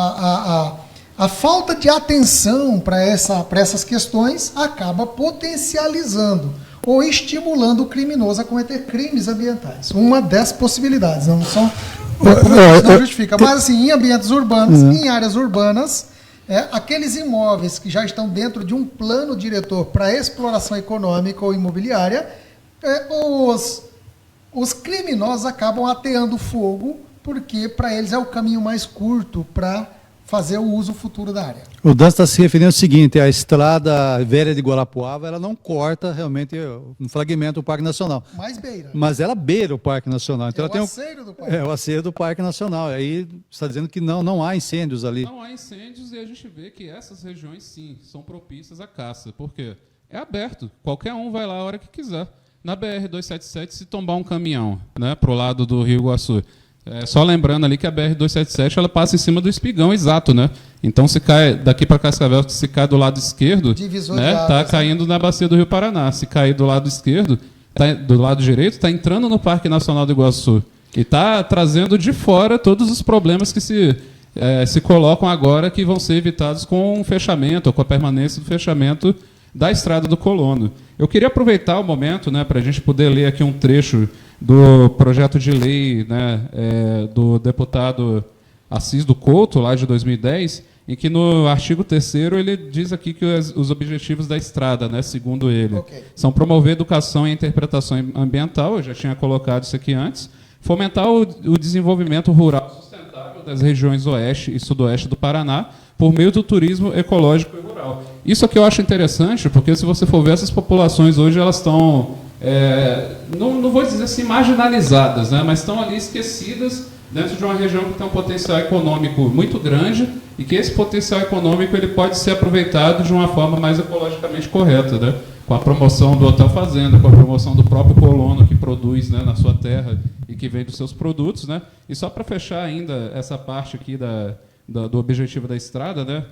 a falta de atenção para essas questões acaba potencializando ou estimulando o criminoso a cometer crimes ambientais. Uma das possibilidades, não justifica. Mas assim, em ambientes urbanos, em áreas urbanas, aqueles imóveis que já estão dentro de um plano diretor para exploração econômica ou imobiliária, os criminosos acabam ateando fogo, porque para eles é o caminho mais curto para fazer o uso futuro da área. O Dan está se referindo ao seguinte: a Estrada Velha de Guarapuava, ela não corta realmente um fragmento do Parque Nacional. Mais beira. Mas ela beira o Parque Nacional. Então É ela tem o aceiro do Parque. o aceiro do Parque Nacional. Aí está dizendo que não há incêndios ali. Não há incêndios e a gente vê que essas regiões, sim, são propícias à caça. Por quê? É aberto. Qualquer um vai lá a hora que quiser. Na BR-277, se tombar um caminhão, né, para o lado do Rio Iguaçu, só lembrando ali que a BR-277 ela passa em cima do espigão exato, né? Então, se cai daqui para Cascavel, se cai do lado esquerdo, né, tá caindo na bacia do Rio Paraná. Se cair do lado esquerdo, do lado direito, está entrando no Parque Nacional do Iguaçu. E está trazendo de fora todos os problemas que se colocam agora, que vão ser evitados com o fechamento, ou com a permanência do fechamento da Estrada do Colono. Eu queria aproveitar o momento, né, para a gente poder ler aqui um trecho do projeto de lei, né, do deputado Assis do Couto, lá de 2010, em que no artigo 3º ele diz aqui que os objetivos da estrada, né, segundo ele, são promover educação e interpretação ambiental, eu já tinha colocado isso aqui antes, fomentar o desenvolvimento rural sustentável das regiões oeste e sudoeste do Paraná, por meio do turismo ecológico e rural. Isso aqui eu acho interessante, porque se você for ver, essas populações hoje elas estão, não vou dizer assim marginalizadas, né, mas estão ali esquecidas dentro de uma região que tem um potencial econômico muito grande e que esse potencial econômico ele pode ser aproveitado de uma forma mais ecologicamente correta, né, com a promoção do Hotel Fazenda, com a promoção do próprio colono que produz, né, na sua terra e que vende os seus produtos, né. E só para fechar ainda essa parte aqui do objetivo da estrada, né?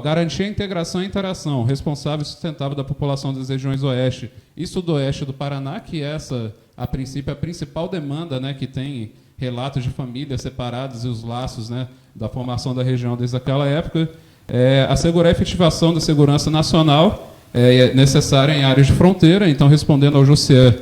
Garantir a integração e interação responsável e sustentável da população das regiões oeste e sudoeste do Paraná, que essa, a princípio, é a principal demanda, né, que tem relatos de famílias separadas e os laços, né, da formação da região desde aquela época. Assegurar a efetivação da segurança nacional necessária em áreas de fronteira. Então, respondendo ao José,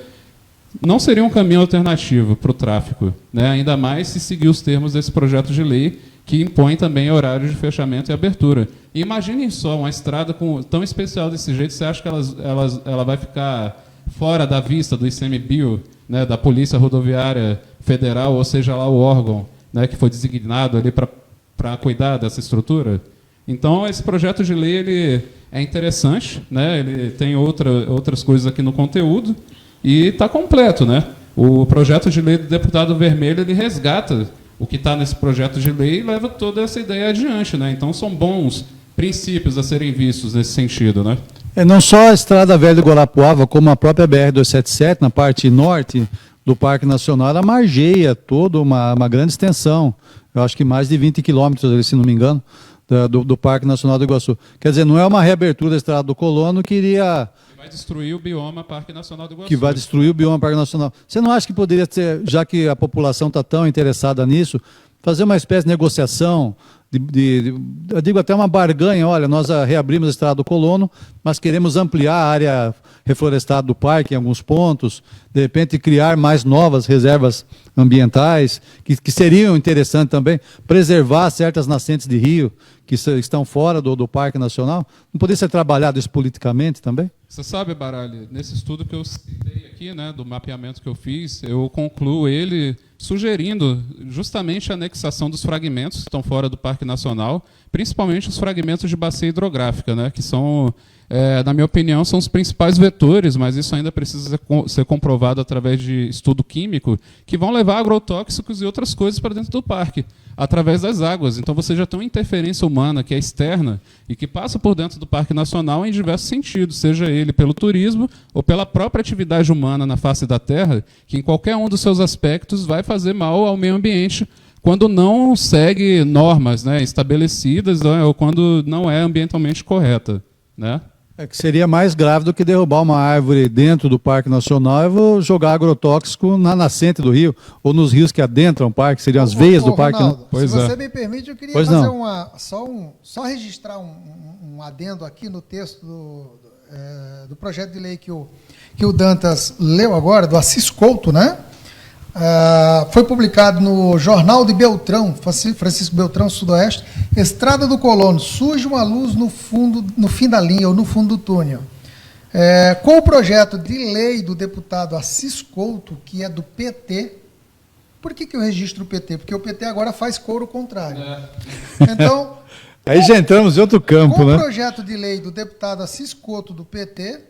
não seria um caminho alternativo para o tráfico, né? Ainda mais se seguir os termos desse projeto de lei, que impõe também horários de fechamento e abertura. E imaginem só, uma estrada tão especial desse jeito, você acha que ela vai ficar fora da vista do ICMBio, né, da Polícia Rodoviária Federal, ou seja lá o órgão, né, que foi designado ali para cuidar dessa estrutura? Então, esse projeto de lei ele é interessante, né, ele tem outras coisas aqui no conteúdo, e está completo, né? O projeto de lei do deputado Vermelho ele resgata o que está nesse projeto de lei e leva toda essa ideia adiante, né? Então são bons princípios a serem vistos nesse sentido, né? Não só a Estrada Velha de Guarapuava, como a própria BR-277, na parte norte do Parque Nacional, ela margeia toda uma grande extensão, eu acho que mais de 20 quilômetros, se não me engano, do Parque Nacional do Iguaçu. Quer dizer, não é uma reabertura da Estrada do Colono que iria... Vai destruir o bioma Parque Nacional do Iguaçu. Que vai destruir o bioma Parque Nacional. Você não acha que poderia ser, já que a população está tão interessada nisso, fazer uma espécie de negociação, eu digo até uma barganha, olha, nós reabrimos a Estrada do Colono, mas queremos ampliar a área reflorestada do parque em alguns pontos, de repente criar mais novas reservas ambientais, que seriam interessantes também, preservar certas nascentes de rio que estão fora do Parque Nacional. Não poderia ser trabalhado isso politicamente também? Você sabe, Baralho, nesse estudo que eu citei aqui, né, do mapeamento que eu fiz, eu concluo ele sugerindo justamente a anexação dos fragmentos que estão fora do Parque Nacional, principalmente os fragmentos de bacia hidrográfica, né, que são, na minha opinião, são os principais vetores, mas isso ainda precisa ser comprovado através de estudo químico, que vão levar agrotóxicos e outras coisas para dentro do parque, através das águas. Então você já tem uma interferência humana que é externa e que passa por dentro do Parque Nacional em diversos sentidos, seja ele pelo turismo ou pela própria atividade humana na face da Terra, que em qualquer um dos seus aspectos vai fazer mal ao meio ambiente quando não segue normas, né, estabelecidas, né, ou quando não é ambientalmente correta, né? É que seria mais grave do que derrubar uma árvore dentro do Parque Nacional e vou jogar agrotóxico na nascente do rio, ou nos rios que adentram o parque, seriam as veias do parque. Ronaldo, Pois se é. você me permite, eu queria Pois fazer não. só registrar um adendo aqui no texto do projeto de lei que o Dantas leu agora, do Assis Couto, né? Foi publicado no Jornal de Beltrão, Francisco Beltrão, Sudoeste, Estrada do Colono, surge uma luz no fim da linha, ou no fundo do túnel. Com o projeto de lei do deputado Assis Couto, que é do PT, por que eu registro o PT? Porque o PT agora faz coro contrário. Então, Aí já entramos em outro campo, com né? o projeto de lei do deputado Assis Couto, do PT,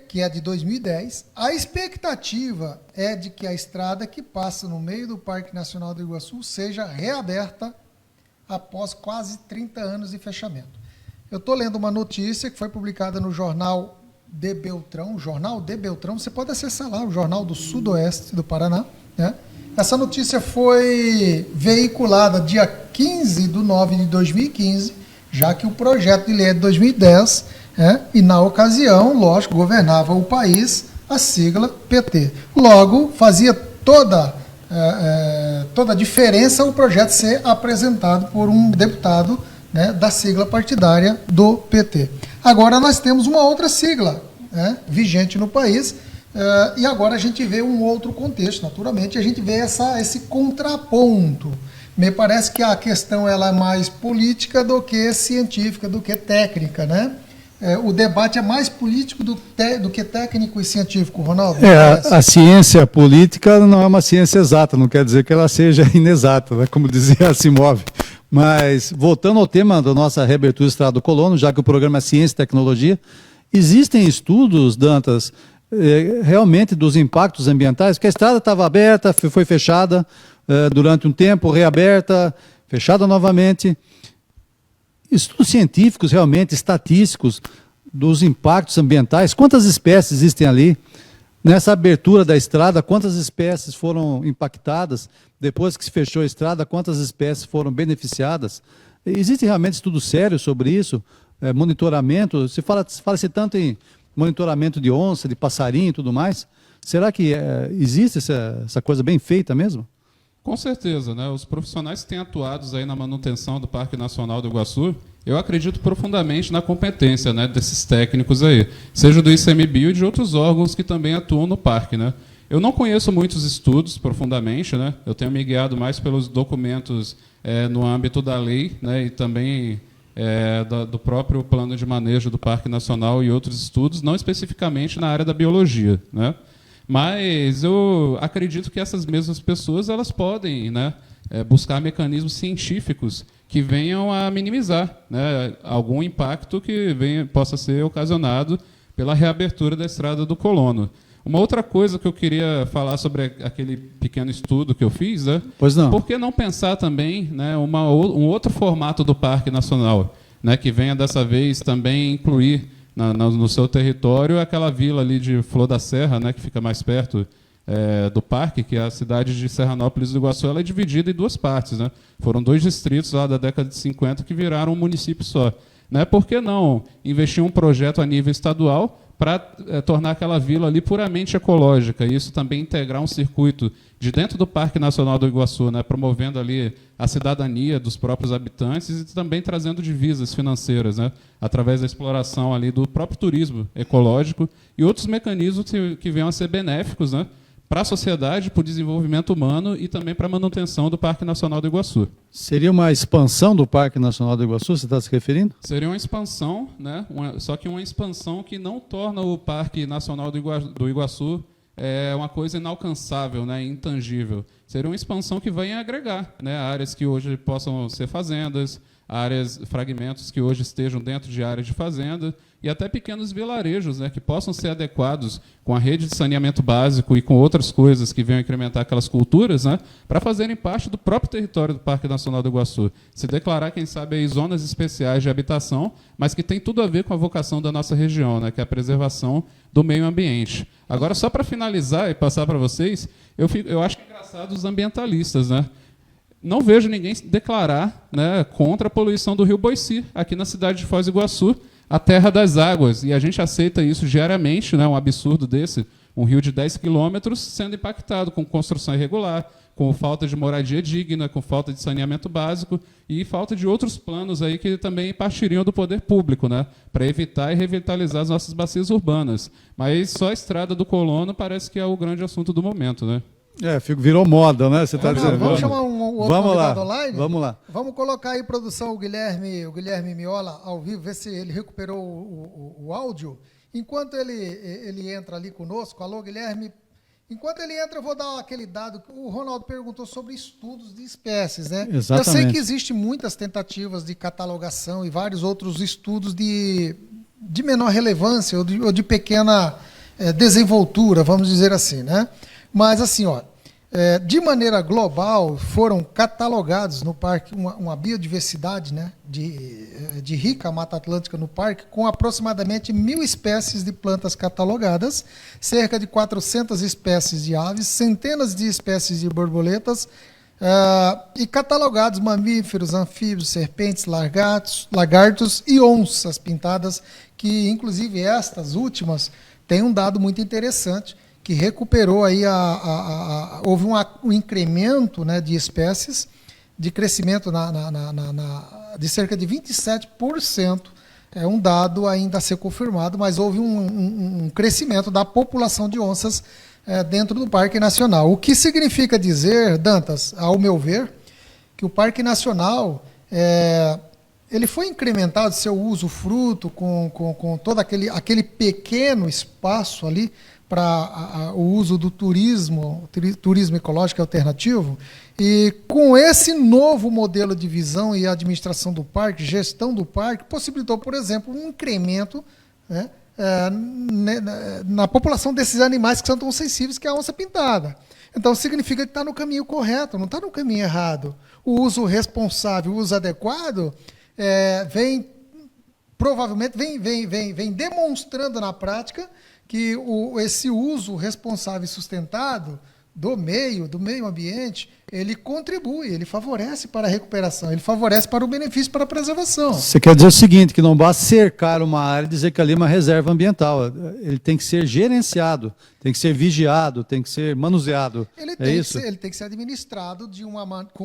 que é de 2010, a expectativa é de que a estrada que passa no meio do Parque Nacional do Iguaçu seja reaberta após quase 30 anos de fechamento. Eu estou lendo uma notícia que foi publicada no Jornal de Beltrão, você pode acessar lá, o Jornal do Sudoeste do Paraná, né? Essa notícia foi veiculada dia 15 de 9 de 2015, já que o projeto de lei é de 2010, e na ocasião, lógico, governava o país a sigla PT. Logo, fazia toda a diferença o projeto ser apresentado por um deputado, né, da sigla partidária do PT. Agora nós temos uma outra sigla, vigente no país, e agora a gente vê um outro contexto, naturalmente, a gente vê esse contraponto. Me parece que a questão ela é mais política do que científica, do que técnica, né? O debate é mais político do que técnico e científico, Ronaldo? A ciência política não é uma ciência exata, não quer dizer que ela seja inexata, né, como dizia Asimov. Mas, voltando ao tema da nossa reabertura Estrada do Colono, já que o programa é Ciência e Tecnologia, existem estudos, Dantas, realmente dos impactos ambientais, porque a estrada estava aberta, foi fechada durante um tempo, reaberta, fechada novamente. Estudos científicos, realmente, estatísticos, dos impactos ambientais, quantas espécies existem ali? Nessa abertura da estrada, quantas espécies foram impactadas? Depois que se fechou a estrada, quantas espécies foram beneficiadas? Existe realmente estudo sério sobre isso? Monitoramento? Fala-se tanto em monitoramento de onça, de passarinho e tudo mais. Será que existe essa coisa bem feita mesmo? Com certeza, né? Os profissionais que têm atuado aí na manutenção do Parque Nacional do Iguaçu, eu acredito profundamente na competência, né, desses técnicos aí, seja do ICMBio e de outros órgãos que também atuam no parque, né? Eu não conheço muitos estudos profundamente, né? Eu tenho me guiado mais pelos documentos no âmbito da lei, né, e também do próprio plano de manejo do Parque Nacional e outros estudos, não especificamente na área da biologia, né? Mas eu acredito que essas mesmas pessoas elas podem, né, buscar mecanismos científicos que venham a minimizar, né, algum impacto que possa ser ocasionado pela reabertura da Estrada do Colono. Uma outra coisa que eu queria falar sobre aquele pequeno estudo que eu fiz, né? Pois não. Por que não pensar também, né, um outro formato do Parque Nacional, né, que venha dessa vez também incluir no seu território aquela vila ali de Flor da Serra, né, que fica mais perto do parque, que é a cidade de Serranópolis do Iguaçu. Ela é dividida em duas partes, né? Foram dois distritos lá da década de 50 que viraram um município só, né? Por que não investir um projeto a nível estadual para tornar aquela vila ali puramente ecológica, e isso também integrar um circuito de dentro do Parque Nacional do Iguaçu, né, promovendo ali a cidadania dos próprios habitantes e também trazendo divisas financeiras, né, através da exploração ali do próprio turismo ecológico e outros mecanismos que venham a ser benéficos, né, para a sociedade, para o desenvolvimento humano e também para a manutenção do Parque Nacional do Iguaçu. Seria uma expansão do Parque Nacional do Iguaçu, você está se referindo? Seria uma expansão, né? Só que uma expansão que não torna o Parque Nacional do Iguaçu é uma coisa inalcançável, né, intangível. Seria uma expansão que vem agregar, né, áreas que hoje possam ser fazendas, áreas, fragmentos que hoje estejam dentro de áreas de fazenda, e até pequenos vilarejos, né, que possam ser adequados com a rede de saneamento básico e com outras coisas que venham incrementar aquelas culturas, né, para fazerem parte do próprio território do Parque Nacional do Iguaçu. Se declarar, quem sabe, aí, zonas especiais de habitação, mas que tem tudo a ver com a vocação da nossa região, né, que é a preservação do meio ambiente. Agora, só para finalizar e passar para vocês, eu acho engraçado os ambientalistas, né? Não vejo ninguém declarar, né, contra a poluição do rio Boici, aqui na cidade de Foz do Iguaçu, a terra das águas. E a gente aceita isso diariamente, né, um absurdo desse, um rio de 10 quilômetros sendo impactado com construção irregular, com falta de moradia digna, com falta de saneamento básico e falta de outros planos aí que também partiriam do poder público, né, para evitar e revitalizar as nossas bacias urbanas. Mas só a Estrada do Colono parece que é o grande assunto do momento, né? Virou moda, né? Você está dizendo. Vamos chamar um outro vamos lá, convidado online? vamos lá. Vamos colocar aí, produção, o Guilherme Miola ao vivo, ver se ele recuperou o áudio. Enquanto ele entra ali conosco, alô, Guilherme. Enquanto ele entra, eu vou dar aquele dado que o Ronaldo perguntou sobre estudos de espécies, né? Exatamente. Eu sei que existem muitas tentativas de catalogação e vários outros estudos de menor relevância ou de pequena desenvoltura, vamos dizer assim, né? Mas, assim, de maneira global, foram catalogados no parque uma biodiversidade, né, de rica Mata Atlântica no parque, com aproximadamente 1.000 espécies de plantas catalogadas, cerca de 400 espécies de aves, centenas de espécies de borboletas, e catalogados mamíferos, anfíbios, serpentes, lagartos e onças pintadas, que, inclusive, estas últimas têm um dado muito interessante, que recuperou aí houve um incremento, né, de espécies, de crescimento de cerca de 27%. É um dado ainda a ser confirmado, mas houve um crescimento da população de onças dentro do Parque Nacional. O que significa dizer, Dantas, ao meu ver, que o Parque Nacional ele foi incrementado seu uso fruto com todo aquele pequeno espaço ali para o uso do turismo ecológico alternativo, e com esse novo modelo de visão e administração do parque, gestão do parque, possibilitou, por exemplo, um incremento, né, na população desses animais que são tão sensíveis, que é a onça pintada. Então, significa que está no caminho correto, não está no caminho errado. O uso responsável, o uso adequado, provavelmente vem demonstrando na prática que esse uso responsável e sustentado do meio ambiente, ele contribui, ele favorece para a recuperação, ele favorece para o benefício, para a preservação. Você quer dizer o seguinte, que não basta cercar uma área e dizer que ali é uma reserva ambiental, ele tem que ser gerenciado, tem que ser vigiado, tem que ser manuseado. Ele tem que ser administrado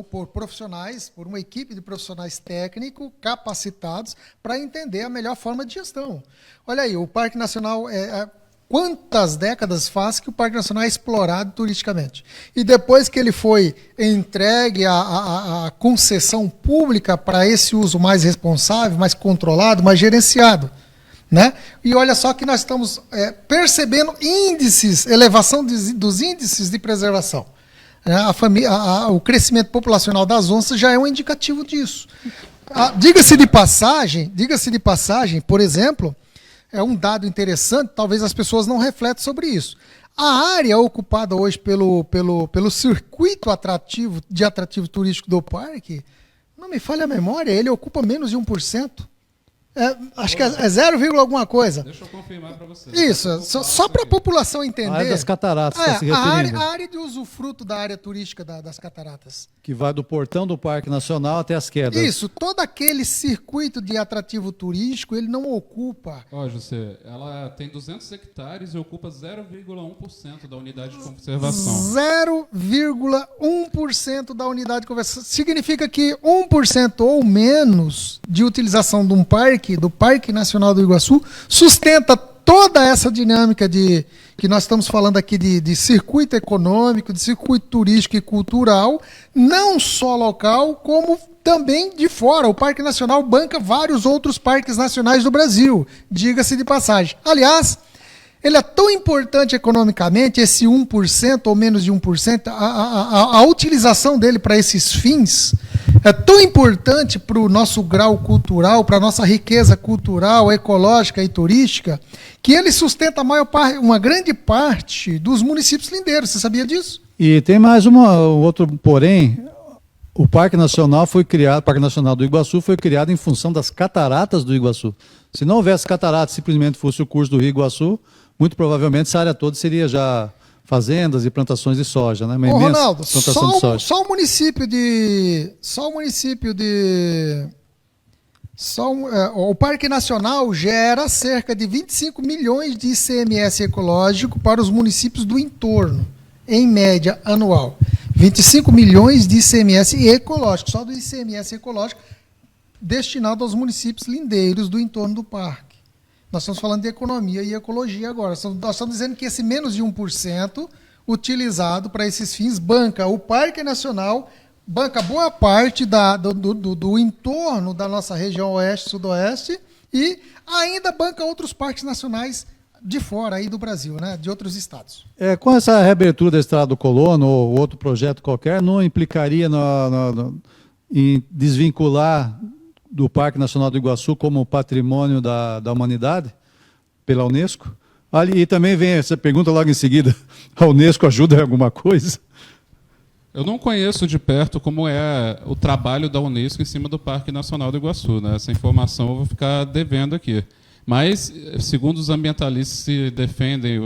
por profissionais, por uma equipe de profissionais técnicos capacitados para entender a melhor forma de gestão. Olha aí, o Parque Nacional quantas décadas faz que o Parque Nacional é explorado turisticamente? E depois que ele foi entregue à concessão pública para esse uso mais responsável, mais controlado, mais gerenciado, né? E olha só que nós estamos percebendo elevação dos índices de preservação. O crescimento populacional das onças já é um indicativo disso. Diga-se de passagem, por exemplo, é um dado interessante, talvez as pessoas não refletam sobre isso. A área ocupada hoje pelo circuito de atrativo turístico do parque, não me falha a memória, ele ocupa menos de 1%. Acho que é 0, alguma coisa. Deixa eu confirmar para você. Isso, só para a população entender. A área das cataratas, está se referindo. A área de usufruto da área turística das cataratas. Que vai do portão do Parque Nacional até as quedas. Isso, todo aquele circuito de atrativo turístico, ele não ocupa. José, ela tem 200 hectares e ocupa 0,1% da unidade de conservação. 0,1% da unidade de conservação. Significa que 1% ou menos de utilização de um parque, do Parque Nacional do Iguaçu, sustenta toda essa dinâmica que nós estamos falando aqui de circuito econômico, de circuito turístico e cultural, não só local, como também de fora. O Parque Nacional banca vários outros parques nacionais do Brasil, diga-se de passagem. Aliás, ele é tão importante economicamente, esse 1% ou menos de 1%, a utilização dele para esses fins é tão importante para o nosso grau cultural, para a nossa riqueza cultural, ecológica e turística, que ele sustenta uma grande parte dos municípios lindeiros. Você sabia disso? E tem mais um outro porém. O Parque Nacional o Parque Nacional do Iguaçu foi criado em função das cataratas do Iguaçu. Se não houvesse cataratas, simplesmente fosse o curso do Rio Iguaçu, muito provavelmente essa área toda seria já fazendas e plantações de soja, né? Uma Ô, imensa Ronaldo, plantação de soja. O Parque Nacional gera cerca de 25 milhões de ICMS ecológico para os municípios do entorno, em média anual. 25 milhões de ICMS ecológico, só do ICMS ecológico, destinado aos municípios lindeiros do entorno do parque. Nós estamos falando de economia e ecologia agora. Nós estamos dizendo que esse menos de 1% utilizado para esses fins banca o Parque Nacional, banca boa parte do entorno da nossa região oeste, sudoeste, e ainda banca outros parques nacionais de fora aí do Brasil, né, de outros estados. Com essa reabertura da Estrada do Colono ou outro projeto qualquer, não implicaria em desvincular do Parque Nacional do Iguaçu como patrimônio da humanidade pela Unesco? E também vem essa pergunta logo em seguida, a Unesco ajuda em alguma coisa? Eu não conheço de perto como é o trabalho da Unesco em cima do Parque Nacional do Iguaçu, né? Essa informação eu vou ficar devendo aqui. Mas, segundo os ambientalistas que defendem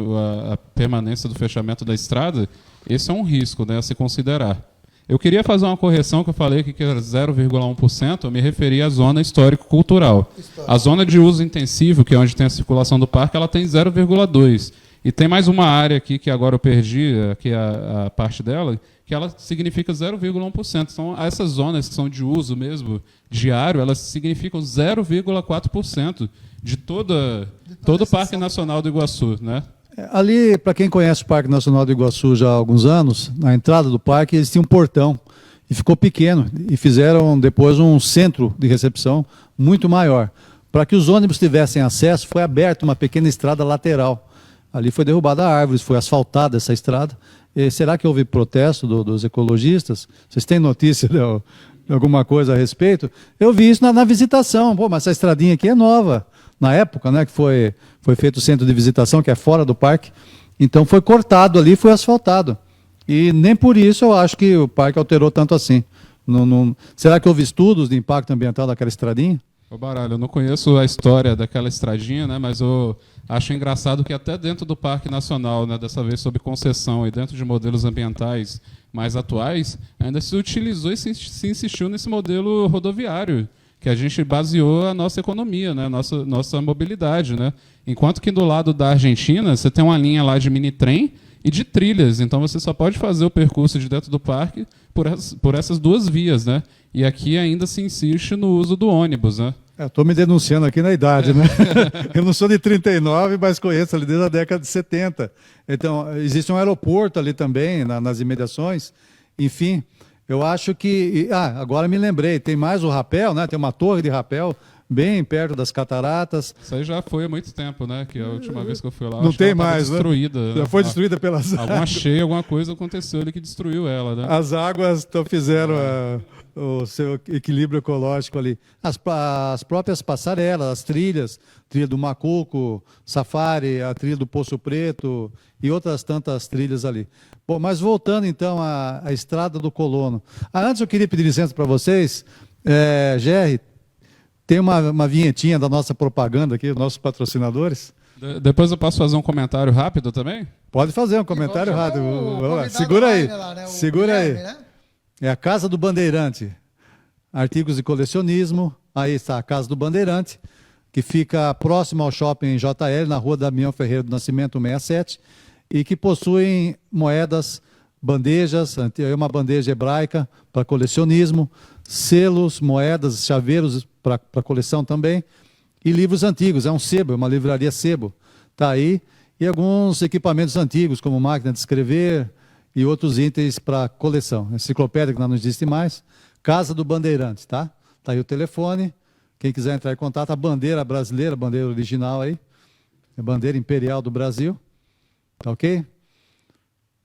a permanência do fechamento da estrada, esse é um risco, né, a se considerar. Eu queria fazer uma correção que eu falei que era 0,1%, eu me referi à zona histórico-cultural. A zona de uso intensivo, que é onde tem a circulação do parque, ela tem 0,2%. E tem mais uma área aqui que agora eu perdi, aqui a parte dela, que ela significa 0,1%. Então, essas zonas que são de uso mesmo diário, elas significam 0,4% de todo o Parque Nacional do Iguaçu, né? Ali, para quem conhece o Parque Nacional do Iguaçu já há alguns anos, na entrada do parque eles tinham um portão e ficou pequeno e fizeram depois um centro de recepção muito maior. Para que os ônibus tivessem acesso, foi aberta uma pequena estrada lateral. Ali foi derrubada árvores, foi asfaltada essa estrada. E será que houve protesto dos ecologistas? Vocês têm notícia de alguma coisa a respeito? Eu vi isso na visitação. Pô, mas essa estradinha aqui é nova. Na época, né, que foi feito o centro de visitação, que é fora do parque. Então foi cortado ali, foi asfaltado. E nem por isso eu acho que o parque alterou tanto assim. Será que houve estudos de impacto ambiental daquela estradinha? Ô Baralho, eu não conheço a história daquela estradinha, né, mas eu acho engraçado que até dentro do Parque Nacional, né, dessa vez sob concessão e dentro de modelos ambientais mais atuais, ainda se utilizou e se insistiu nesse modelo rodoviário, que a gente baseou a nossa economia, né, nossa mobilidade, né? Enquanto que do lado da Argentina, você tem uma linha lá de mini-trem e de trilhas, então você só pode fazer o percurso de dentro do parque por essas duas vias, né? E aqui ainda se insiste no uso do ônibus, né? Estou me denunciando aqui na idade, né? Eu não sou de 39, mas conheço ali desde a década de 70. Então, existe um aeroporto ali também, nas imediações. Enfim, eu acho que... agora me lembrei, tem mais o rapel, né? Tem uma torre de rapel bem perto das cataratas. Isso aí já foi há muito tempo, né? Que a última vez que eu fui lá, não tem mais, destruída, né? Já foi destruída pelas águas. Alguma cheia, alguma coisa aconteceu ali que destruiu ela, né? As águas fizeram o seu equilíbrio ecológico ali. As próprias passarelas, as trilhas, trilha do Macuco, Safari, a trilha do Poço Preto e outras tantas trilhas ali. Bom, mas voltando então à Estrada do Colono. Antes eu queria pedir licença para vocês, Jerry, tem uma vinhetinha da nossa propaganda aqui, dos nossos patrocinadores. Depois eu posso fazer um comentário rápido também? Pode fazer um comentário rápido. Segura aí. Lá, né? Segura Guilherme, aí. Né? É a Casa do Bandeirante. Artigos de colecionismo. Aí está a Casa do Bandeirante, que fica próximo ao shopping JL, na rua Damião Ferreira do Nascimento 67, e que possuem moedas, bandejas, uma bandeja hebraica para colecionismo, selos, moedas, chaveiros para coleção também, e livros antigos. É um sebo, é uma livraria sebo. Está aí. E alguns equipamentos antigos, como máquina de escrever e outros itens para coleção. Enciclopédia, que não existe mais. Casa do Bandeirante, tá? Está aí o telefone. Quem quiser entrar em contato, a bandeira brasileira, a bandeira original aí. É a bandeira imperial do Brasil. Tá ok?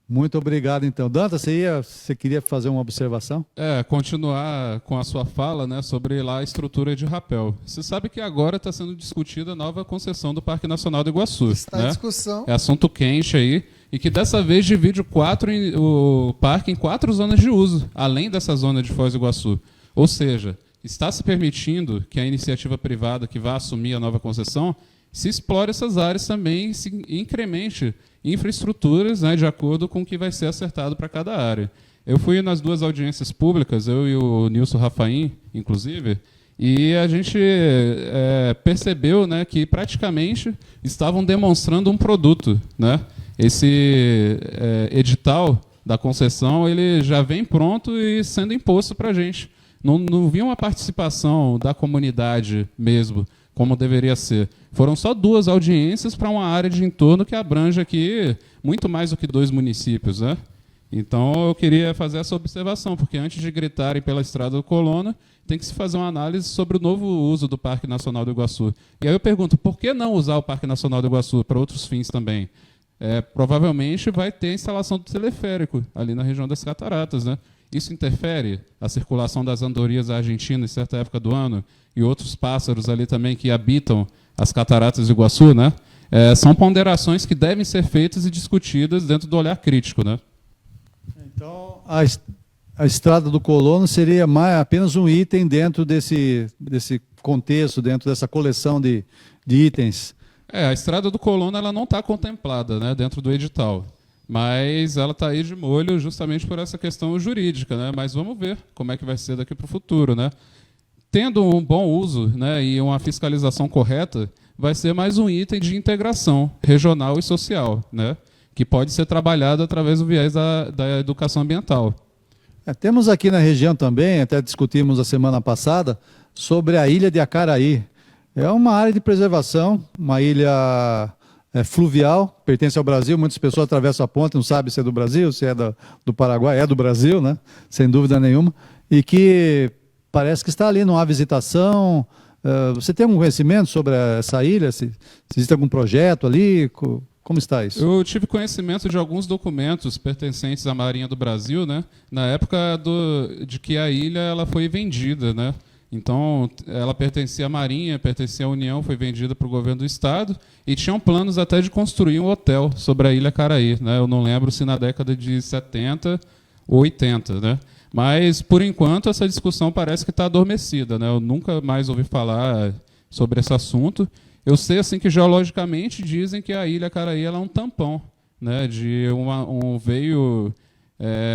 Muito obrigado, então. Dantas, você queria fazer uma observação? Continuar com a sua fala, né, sobre lá a estrutura de rapel. Você sabe que agora está sendo discutida a nova concessão do Parque Nacional do Iguaçu. Está né? em discussão. É assunto quente aí, e que dessa vez divide o parque em 4 zonas de uso, além dessa zona de Foz do Iguaçu. Ou seja, está se permitindo que a iniciativa privada que vai assumir a nova concessão se explore essas áreas também e se incremente infraestruturas, né, de acordo com o que vai ser acertado para cada área. Eu fui nas 2 audiências públicas, eu e o Nilson Rafaim, inclusive, e a gente percebeu, né, que praticamente estavam demonstrando um produto. Né? Esse edital da concessão ele já vem pronto e sendo imposto para a gente. Não vi uma participação da comunidade mesmo, como deveria ser. Foram só 2 audiências para uma área de entorno que abrange aqui muito mais do que 2 municípios. Né? Então, eu queria fazer essa observação, porque antes de gritarem pela Estrada do Colono, tem que se fazer uma análise sobre o novo uso do Parque Nacional do Iguaçu. E aí eu pergunto, por que não usar o Parque Nacional do Iguaçu para outros fins também? Provavelmente vai ter a instalação do teleférico ali na região das Cataratas. Né? Isso interfere a circulação das andorinhas argentinas em certa época do ano e outros pássaros ali também que habitam as Cataratas do Iguaçu. Né? São ponderações que devem ser feitas e discutidas dentro do olhar crítico. Né? Então, a Estrada do Colono seria apenas um item dentro desse contexto, dentro dessa coleção de itens. A Estrada do Colono ela não está contemplada, né, dentro do edital, mas ela está aí de molho justamente por essa questão jurídica. Né? Mas vamos ver como é que vai ser daqui para o futuro. Né? Tendo um bom uso, né, e uma fiscalização correta, vai ser mais um item de integração regional e social, né, que pode ser trabalhado através do viés da educação ambiental. Temos aqui na região também, até discutimos a semana passada, sobre a ilha de Acaraí. É uma área de preservação, uma ilha fluvial, pertence ao Brasil, muitas pessoas atravessam a ponte, não sabem se é do Brasil, se é do Paraguai, é do Brasil, né? Sem dúvida nenhuma, e que parece que está ali numa visitação. Você tem algum conhecimento sobre essa ilha? Se existe algum projeto ali? Como está isso? Eu tive conhecimento de alguns documentos pertencentes à Marinha do Brasil, né? Na época de que a ilha ela foi vendida, né? Então, ela pertencia à Marinha, pertencia à União, foi vendida para o governo do Estado e tinham planos até de construir um hotel sobre a Ilha Caraí. Né? Eu não lembro se na década de 70 ou 80. Né? Mas, por enquanto, essa discussão parece que está adormecida. Né? Eu nunca mais ouvi falar sobre esse assunto. Eu sei assim, que, geologicamente, dizem que a Ilha Caraí ela é um tampão, né? De um veio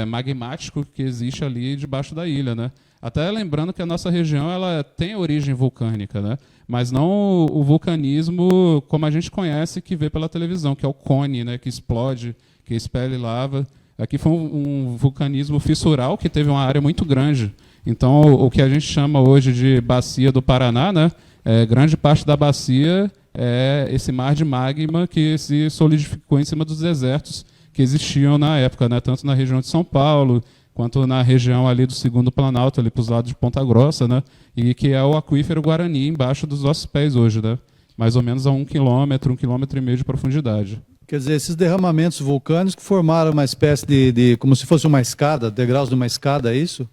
magmático que existe ali debaixo da ilha. Né? Até lembrando que a nossa região ela tem origem vulcânica, né? Mas não o vulcanismo como a gente conhece, que vê pela televisão, que é o cone, né? Que explode, que expele lava. Aqui foi um vulcanismo fissural que teve uma área muito grande. Então, o que a gente chama hoje de Bacia do Paraná, né? Grande parte da bacia é esse mar de magma que se solidificou em cima dos desertos que existiam na época, né? Tanto na região de São Paulo, quanto na região ali do Segundo Planalto, ali para os lados de Ponta Grossa, né? E que é o aquífero Guarani, embaixo dos nossos pés hoje, né? Mais ou menos a 1 quilômetro, 1,5 km de profundidade. Quer dizer, esses derramamentos vulcânicos que formaram uma espécie de como se fosse uma escada, degraus de uma escada, é isso?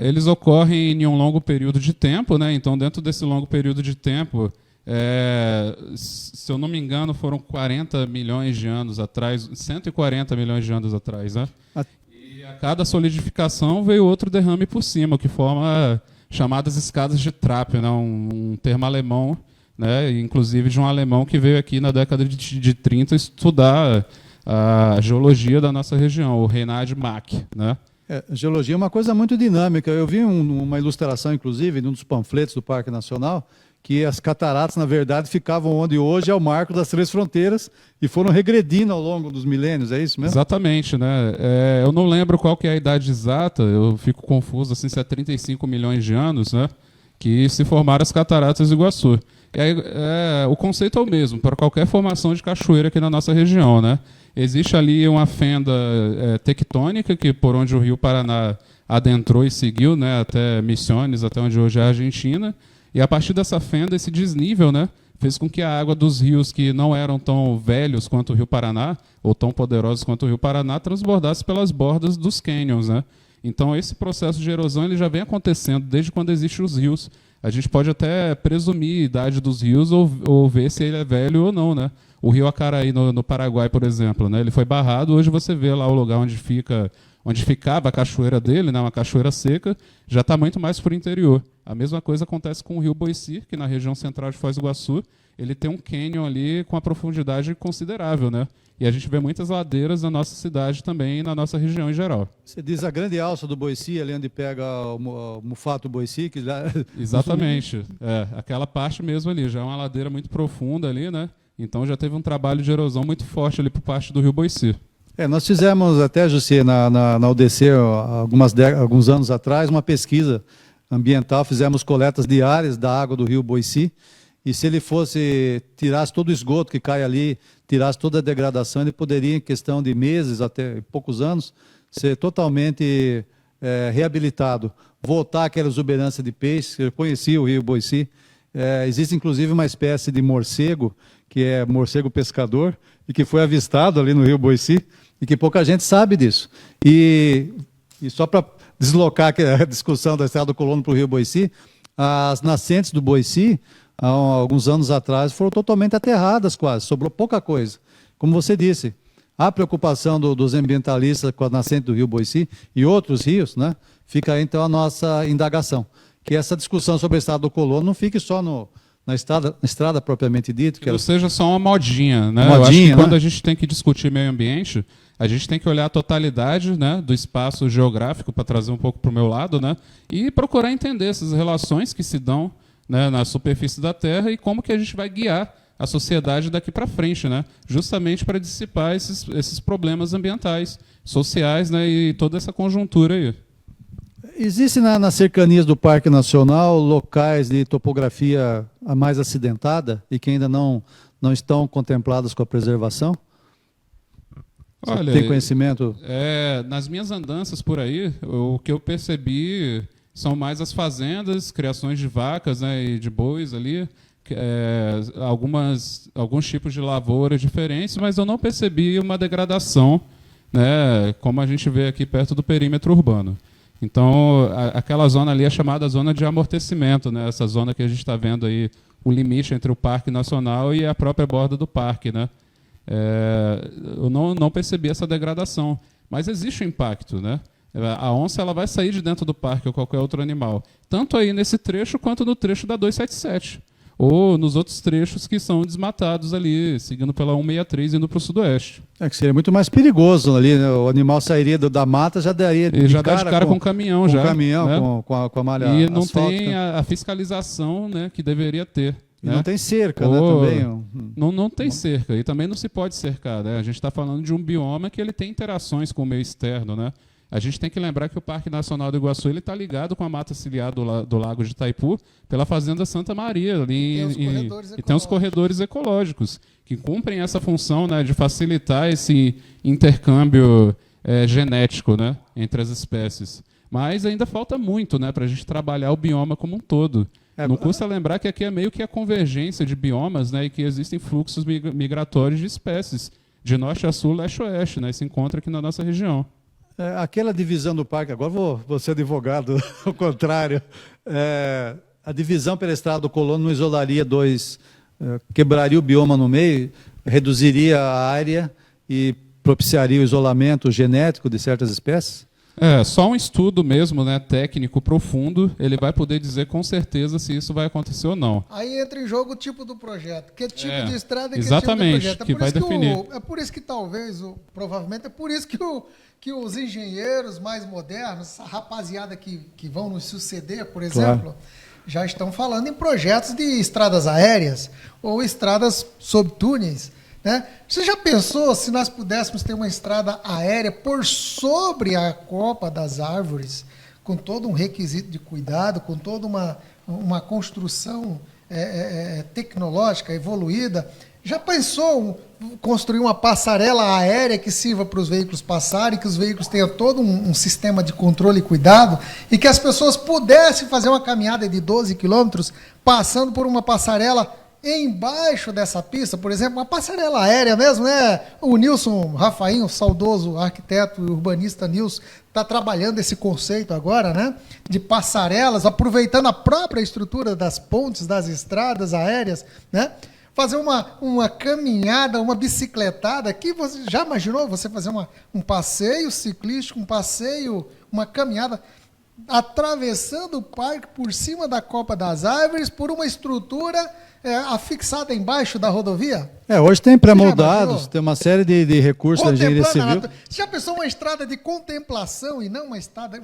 Eles ocorrem em um longo período de tempo, né? Então, dentro desse longo período de tempo, se eu não me engano, foram 40 milhões de anos atrás, 140 milhões de anos atrás, né? E a cada solidificação veio outro derrame por cima, o que forma chamadas escadas de Trapp, né? Um termo alemão, né? Inclusive de um alemão que veio aqui na década de 30 estudar a geologia da nossa região, o Reinhard Mack, né? Geologia é uma coisa muito dinâmica. Eu vi uma ilustração, inclusive, de um dos panfletos do Parque Nacional, que as cataratas, na verdade, ficavam onde hoje é o marco das 3 fronteiras e foram regredindo ao longo dos milênios, é isso mesmo? Exatamente, né? Eu não lembro qual que é a idade exata, eu fico confuso assim, se é 35 milhões de anos, né? Que se formaram as cataratas do Iguaçu. E aí, o conceito é o mesmo, para qualquer formação de cachoeira aqui na nossa região, né? Existe ali uma fenda tectônica, que por onde o Rio Paraná adentrou e seguiu, né, até Misiones, até onde hoje é a Argentina. E a partir dessa fenda, esse desnível, né, fez com que a água dos rios que não eram tão velhos quanto o Rio Paraná, ou tão poderosos quanto o Rio Paraná, transbordasse pelas bordas dos cânions, né? Então, esse processo de erosão ele já vem acontecendo desde quando existem os rios. A gente pode até presumir a idade dos rios ou ver se ele é velho ou não, né? O rio Acaraí, no Paraguai, por exemplo, né? Ele foi barrado. Hoje você vê lá o lugar onde ficava a cachoeira dele, né? Uma cachoeira seca, já está muito mais para o interior. A mesma coisa acontece com o rio Boici, que na região central de Foz do Iguaçu, ele tem um cânion ali com uma profundidade considerável, né? E a gente vê muitas ladeiras na nossa cidade também e na nossa região em geral. Você diz a grande alça do Boici, ali onde pega o Mufato Boici, que já... Exatamente. Aquela parte mesmo ali, já é uma ladeira muito profunda ali, né? Então já teve um trabalho de erosão muito forte ali por parte do rio Boici. Nós fizemos até, Jussi, na UDC, alguns anos atrás, uma pesquisa ambiental, fizemos coletas diárias da água do rio Boici, e se ele tirasse todo o esgoto que cai ali, tirasse toda a degradação, ele poderia, em questão de meses, até poucos anos, ser totalmente reabilitado, voltar àquela exuberância de peixes. Eu conheci o rio Boici. Existe, inclusive, uma espécie de morcego, que é morcego pescador, e que foi avistado ali no rio Boici, e que pouca gente sabe disso. E só para deslocar a discussão da Estrada do Colono para o rio Boici, as nascentes do Boici, há alguns anos atrás, foram totalmente aterradas quase, sobrou pouca coisa. Como você disse, a preocupação dos ambientalistas com a nascente do rio Boici e outros rios, né? Fica aí, então, a nossa indagação. Que essa discussão sobre a Estrada do Colono não fique só na estrada propriamente dita. Que não seja só uma modinha, né? Modinha, eu acho que quando né? a gente tem que discutir meio ambiente, a gente tem que olhar a totalidade, né, do espaço geográfico, para trazer um pouco para o meu lado, né, e procurar entender essas relações que se dão, né, na superfície da Terra e como que a gente vai guiar a sociedade daqui para frente, né, justamente para dissipar esses problemas ambientais, sociais, né, e toda essa conjuntura aí. Existe nas cercanias do Parque Nacional locais de topografia mais acidentada e que ainda não estão contemplados com a preservação? Você Olha, tem conhecimento? Nas minhas andanças por aí, o que eu percebi são mais as fazendas, criações de vacas, né, e de bois ali, alguns tipos de lavouras diferentes, mas eu não percebi uma degradação, né, como a gente vê aqui perto do perímetro urbano. Então, aquela zona ali é chamada zona de amortecimento, né, essa zona que a gente está vendo aí, o limite entre o Parque Nacional e a própria borda do parque, né? Eu não percebi essa degradação, mas existe um impacto, né? A onça ela vai sair de dentro do parque ou qualquer outro animal, tanto aí nesse trecho quanto no trecho da 277, ou nos outros trechos que são desmatados ali, seguindo pela 163 e indo para o sudoeste. Que seria muito mais perigoso ali, né? O animal sairia da mata, já daria de já dá de cara com o caminhão, com já. O caminhão, né? com a malha e não asfáltica. tem a fiscalização, né, que deveria ter. E né? não tem cerca, né, também. Não tem cerca, e também não se pode cercar, né? A gente está falando de um bioma que ele tem interações com o meio externo, né? A gente tem que lembrar que o Parque Nacional do Iguaçu está ligado com a mata ciliar do Lago de Itaipu pela Fazenda Santa Maria. Ali, e tem os corredores ecológicos, que cumprem essa função, né, de facilitar esse intercâmbio genético, né, entre as espécies. Mas ainda falta muito, né, para a gente trabalhar o bioma como um todo. Não custa lembrar que aqui é meio que a convergência de biomas, né, e que existem fluxos migratórios de espécies, de norte a sul, leste a oeste, né, e se encontra aqui na nossa região. Aquela divisão do parque, agora vou ser advogado, ao contrário, a divisão pela Estrada do Colono não isolaria quebraria o bioma no meio, reduziria a área e propiciaria o isolamento genético de certas espécies? Só um estudo mesmo, né, técnico profundo, ele vai poder dizer com certeza se isso vai acontecer ou não. Aí entra em jogo o tipo do projeto. Que tipo de estrada e que exatamente, tipo de projeto. que vai definir. É por isso que talvez, provavelmente, é por isso que os engenheiros mais modernos, essa rapaziada que vão nos suceder, por exemplo, já estão falando em projetos de estradas aéreas ou estradas sob túneis. Né? Você já pensou se nós pudéssemos ter uma estrada aérea por sobre a copa das árvores, com todo um requisito de cuidado, com toda uma construção tecnológica evoluída? Já pensou construir uma passarela aérea que sirva para os veículos passarem, que os veículos tenham todo um sistema de controle e cuidado, e que as pessoas pudessem fazer uma caminhada de 12 quilômetros passando por uma passarela embaixo dessa pista, por exemplo, uma passarela aérea mesmo, né? O Nilson Rafainho, o saudoso arquiteto e urbanista Nilson, está trabalhando esse conceito agora, né? De passarelas, aproveitando a própria estrutura das pontes, das estradas aéreas, né? Fazer uma caminhada, uma bicicletada, que você já imaginou você fazer um passeio ciclístico, um passeio, uma caminhada, atravessando o parque por cima da Copa das Árvores, por uma estrutura afixada embaixo da rodovia? Hoje tem pré-moldados, tem uma série de recursos da engenharia civil. Você já pensou uma estrada de contemplação e não uma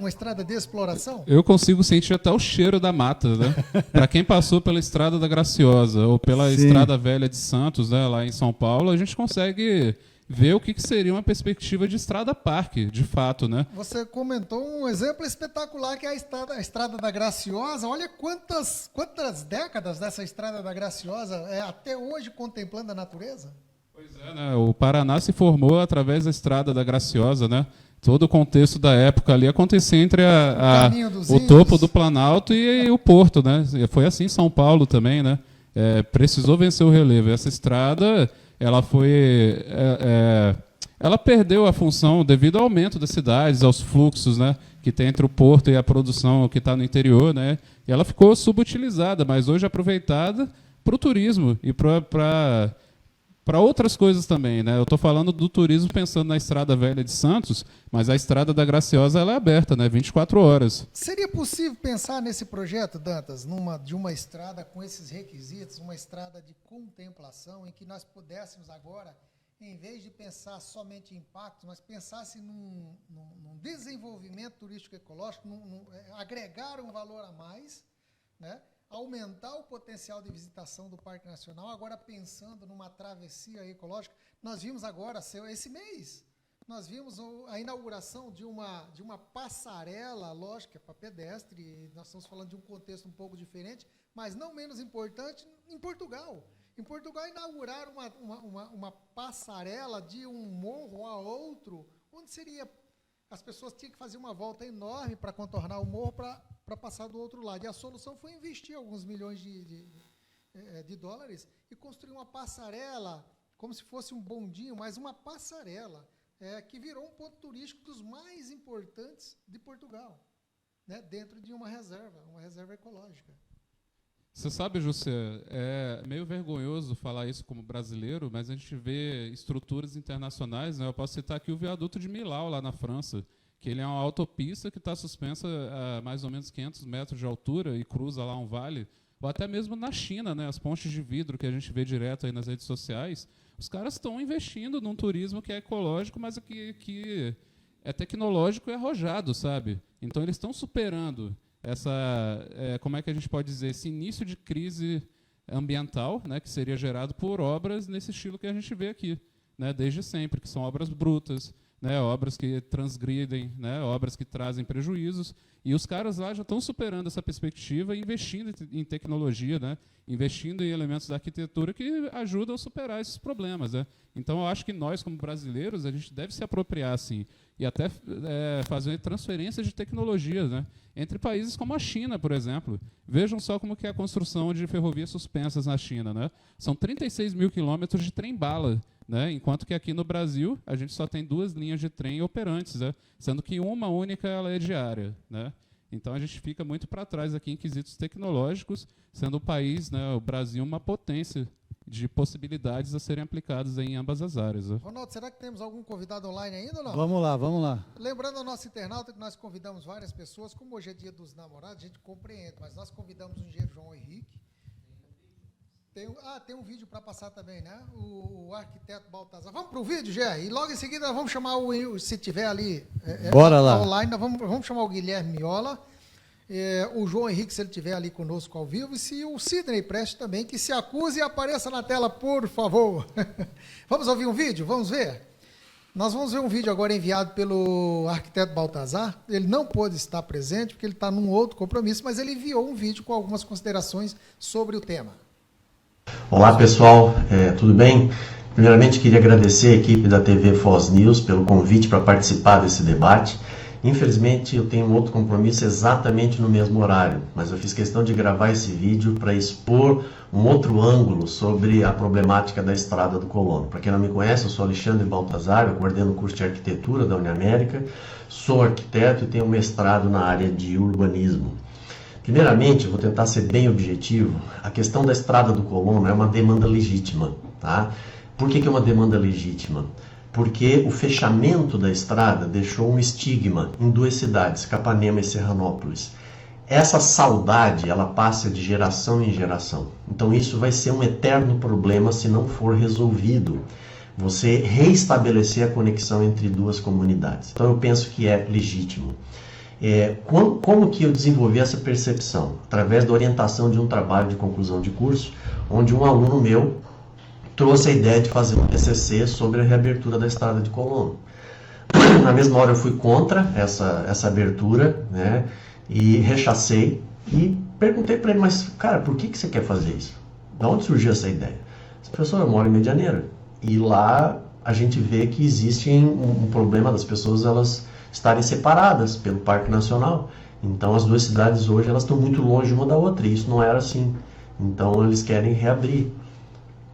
estrada de exploração? Eu consigo sentir até o cheiro da mata, né? Para quem passou pela Estrada da Graciosa ou pela Estrada Velha de Santos, né, lá em São Paulo, a gente consegue ver o que seria uma perspectiva de estrada-parque, de fato, né? Você comentou um exemplo espetacular, que é a Estrada da Graciosa. Olha quantas décadas dessa Estrada da Graciosa até hoje contemplando a natureza. Pois é, né? O Paraná se formou através da Estrada da Graciosa, né? Todo o contexto da época ali acontecia entre o topo do Planalto e o Porto, né? Foi assim em São Paulo também, né? Precisou vencer o relevo. Essa estrada, ela perdeu a função devido ao aumento das cidades, aos fluxos, né, que tem entre o porto e a produção que está no interior, né, e ela ficou subutilizada, mas hoje aproveitada para o turismo e para outras coisas também, né. Eu estou falando do turismo pensando na Estrada Velha de Santos, mas a Estrada da Graciosa ela é aberta, né, 24 horas. Seria possível pensar nesse projeto, Dantas, de uma estrada com esses requisitos, uma estrada de contemplação, em que nós pudéssemos agora, em vez de pensar somente em impacto, mas pensasse num desenvolvimento turístico ecológico, agregar um valor a mais, né? Aumentar o potencial de visitação do Parque Nacional, agora pensando numa travessia ecológica. Nós vimos agora, esse mês, nós vimos a inauguração de uma passarela, lógica, para pedestre. Nós estamos falando de um contexto um pouco diferente, mas não menos importante, em Portugal. Em Portugal, inauguraram uma passarela de um morro a outro, onde as pessoas tinham que fazer uma volta enorme para contornar o morro para passar do outro lado. E a solução foi investir alguns milhões de dólares e construir uma passarela, como se fosse um bondinho, mas uma passarela, que virou um ponto turístico dos mais importantes de Portugal, né, dentro de uma reserva ecológica. Você sabe, José, é meio vergonhoso falar isso como brasileiro, mas a gente vê estruturas internacionais, né? Eu posso citar aqui o viaduto de Millau, lá na França, que ele é uma autopista que está suspensa a mais ou menos 500 metros de altura e cruza lá um vale, ou até mesmo na China, né? As pontes de vidro que a gente vê direto aí nas redes sociais, os caras estão investindo num turismo que é ecológico, mas que é tecnológico e arrojado, sabe? Então eles estão superando como é que a gente pode dizer, esse início de crise ambiental, né, que seria gerado por obras nesse estilo que a gente vê aqui, né, desde sempre, que são obras brutas, né, obras que transgridem, né, obras que trazem prejuízos, e os caras lá já estão superando essa perspectiva e investindo em tecnologia, né, investindo em elementos da arquitetura que ajudam a superar esses problemas, né. Então, eu acho que nós, como brasileiros, a gente deve se apropriar, assim, e até fazer transferências de tecnologias, né, entre países como a China, por exemplo. Vejam só como que é a construção de ferrovias suspensas na China, né? São 36 mil quilômetros de trem-bala, né? Enquanto que aqui no Brasil a gente só tem 2 linhas de trem operantes, né? Sendo que uma única ela é diária, né? Então a gente fica muito para trás aqui em quesitos tecnológicos, sendo o país, né, o Brasil, uma potência de possibilidades a serem aplicadas em ambas as áreas. Né? Ronaldo, será que temos algum convidado online ainda ou não? Vamos lá. Lembrando ao nosso internauta que nós convidamos várias pessoas, como hoje é dia dos namorados, a gente compreende, mas nós convidamos o engenheiro João Henrique. Tem um vídeo para passar também, né? O arquiteto Baltazar. Vamos para o vídeo, Gé? E logo em seguida nós vamos chamar se tiver ali Bora lá. online, nós vamos chamar o Guilherme Miola, o João Henrique, se ele estiver ali conosco ao vivo, e se o Sidney Preste também, que se acuse e apareça na tela, por favor. Vamos ouvir um vídeo? Vamos ver? Nós vamos ver um vídeo agora enviado pelo arquiteto Baltazar. Ele não pôde estar presente, porque ele está num outro compromisso, mas ele enviou um vídeo com algumas considerações sobre o tema. Olá, pessoal, tudo bem? Primeiramente, queria agradecer a equipe da TV Foz News pelo convite para participar desse debate. Infelizmente eu tenho um outro compromisso exatamente no mesmo horário, mas eu fiz questão de gravar esse vídeo para expor um outro ângulo sobre a problemática da Estrada do Colono. Para quem não me conhece, eu sou Alexandre Baltazar, eu coordeno o curso de arquitetura da Uniamérica, sou arquiteto e tenho mestrado na área de urbanismo. Primeiramente, eu vou tentar ser bem objetivo, a questão da Estrada do Colono é uma demanda legítima. Tá? Por que é uma demanda legítima? Porque o fechamento da estrada deixou um estigma em duas cidades, Capanema e Serranópolis. Essa saudade, ela passa de geração em geração. Então isso vai ser um eterno problema se não for resolvido. Você reestabelecer a conexão entre duas comunidades. Então eu penso que é legítimo. Como que eu desenvolvi essa percepção? Através da orientação de um trabalho de conclusão de curso, onde um aluno meu trouxe a ideia de fazer um TCC sobre a reabertura da Estrada de Colono. Na mesma hora eu fui contra essa abertura, né, e rechacei e perguntei para ele, mas cara, por que você quer fazer isso? De onde surgiu essa ideia? Professor, eu moro em Medianeira e lá a gente vê que existe um problema das pessoas elas estarem separadas pelo Parque Nacional. Então as duas cidades hoje elas estão muito longe uma da outra e isso não era assim. Então eles querem reabrir.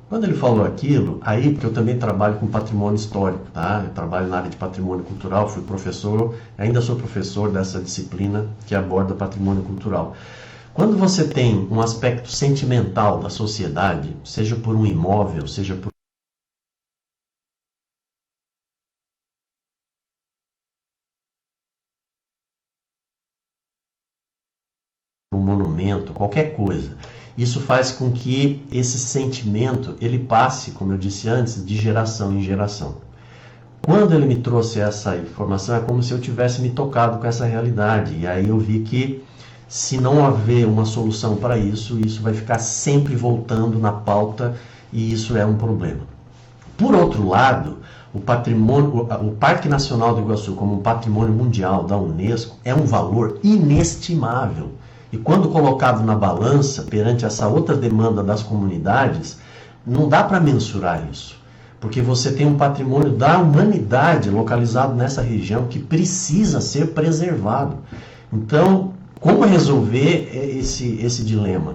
Quando ele falou aquilo, aí, porque eu também trabalho com patrimônio histórico, tá? Eu trabalho na área de patrimônio cultural, fui professor, ainda sou professor dessa disciplina que aborda patrimônio cultural. Quando você tem um aspecto sentimental da sociedade, seja por um imóvel, seja por um monumento, qualquer coisa, isso faz com que esse sentimento ele passe, como eu disse antes, de geração em geração. Quando ele me trouxe essa informação, é como se eu tivesse me tocado com essa realidade. E aí eu vi que se não haver uma solução para isso, isso vai ficar sempre voltando na pauta e isso é um problema. Por outro lado, o Parque Nacional do Iguaçu, como um patrimônio mundial da Unesco, é um valor inestimável. E quando colocado na balança, perante essa outra demanda das comunidades, não dá para mensurar isso. Porque você tem um patrimônio da humanidade localizado nessa região que precisa ser preservado. Então, como resolver esse dilema?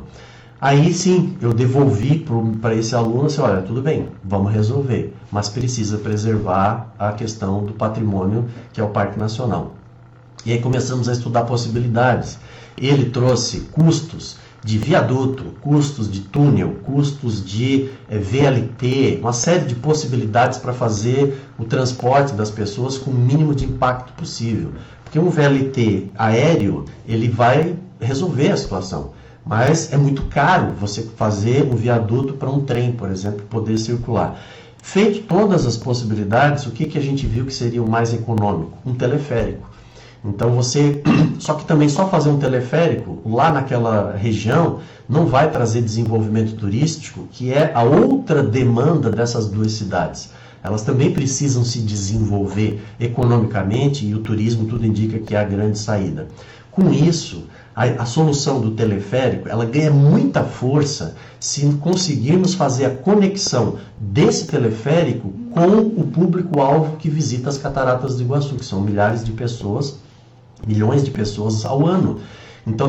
Aí sim, eu devolvi para esse aluno assim, olha, tudo bem, vamos resolver, mas precisa preservar a questão do patrimônio que é o Parque Nacional. E aí começamos a estudar possibilidades. Ele trouxe custos de viaduto, custos de túnel, custos de VLT, uma série de possibilidades para fazer o transporte das pessoas com o mínimo de impacto possível. Porque um VLT aéreo, ele vai resolver a situação, mas é muito caro você fazer um viaduto para um trem, por exemplo, poder circular. Feito todas as possibilidades, o que a gente viu que seria o mais econômico? Um teleférico. Então só que também só fazer um teleférico lá naquela região não vai trazer desenvolvimento turístico, que é a outra demanda dessas duas cidades. Elas também precisam se desenvolver economicamente e o turismo tudo indica que é a grande saída. Com isso, a solução do teleférico ela ganha muita força se conseguirmos fazer a conexão desse teleférico com o público-alvo que visita as Cataratas do Iguaçu, que são milhões de pessoas ao ano. Então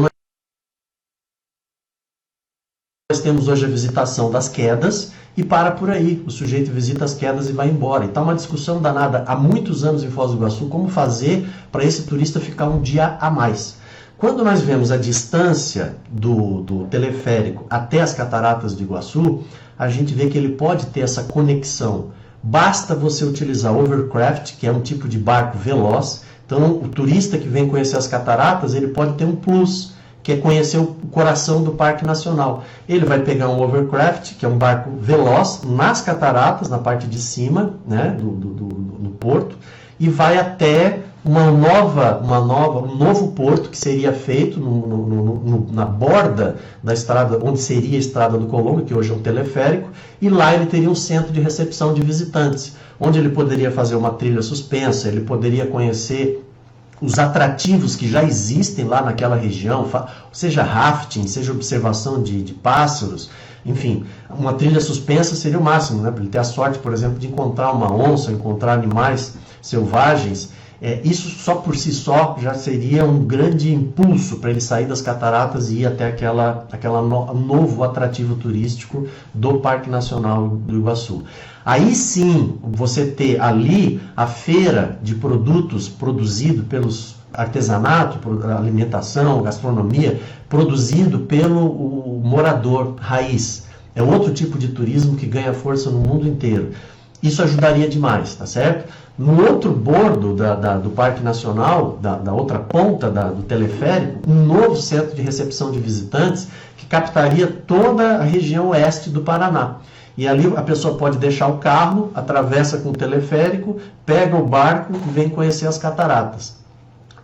nós temos hoje a visitação das quedas e para por aí. O sujeito visita as quedas e vai embora. E está uma discussão danada há muitos anos em Foz do Iguaçu como fazer para esse turista ficar um dia a mais. Quando nós vemos a distância do teleférico até as Cataratas do Iguaçu, a gente vê que ele pode ter essa conexão. Basta você utilizar overcraft, que é um tipo de barco veloz. Então, o turista que vem conhecer as cataratas, ele pode ter um plus, que é conhecer o coração do Parque Nacional. Ele vai pegar um overcraft, que é um barco veloz, nas cataratas, na parte de cima, né, do porto, e vai até um novo porto que seria feito na borda da estrada, onde seria a Estrada do Colono, que hoje é um teleférico, e lá ele teria um centro de recepção de visitantes, onde ele poderia fazer uma trilha suspensa, ele poderia conhecer os atrativos que já existem lá naquela região, seja rafting, seja observação de pássaros, enfim, uma trilha suspensa seria o máximo, né? Para ele ter a sorte, por exemplo, de encontrar uma onça, encontrar animais selvagens, Isso só por si só já seria um grande impulso para ele sair das cataratas e ir até aquela novo atrativo turístico do Parque Nacional do Iguaçu. Aí sim, você ter ali a feira de produtos produzidos pelos artesanato, alimentação, gastronomia, produzido pelo morador raiz. É outro tipo de turismo que ganha força no mundo inteiro. Isso ajudaria demais, tá certo? No outro bordo do Parque Nacional, da outra ponta do teleférico, um novo centro de recepção de visitantes que captaria toda a região oeste do Paraná. E ali a pessoa pode deixar o carro, atravessa com o teleférico, pega o barco e vem conhecer as cataratas.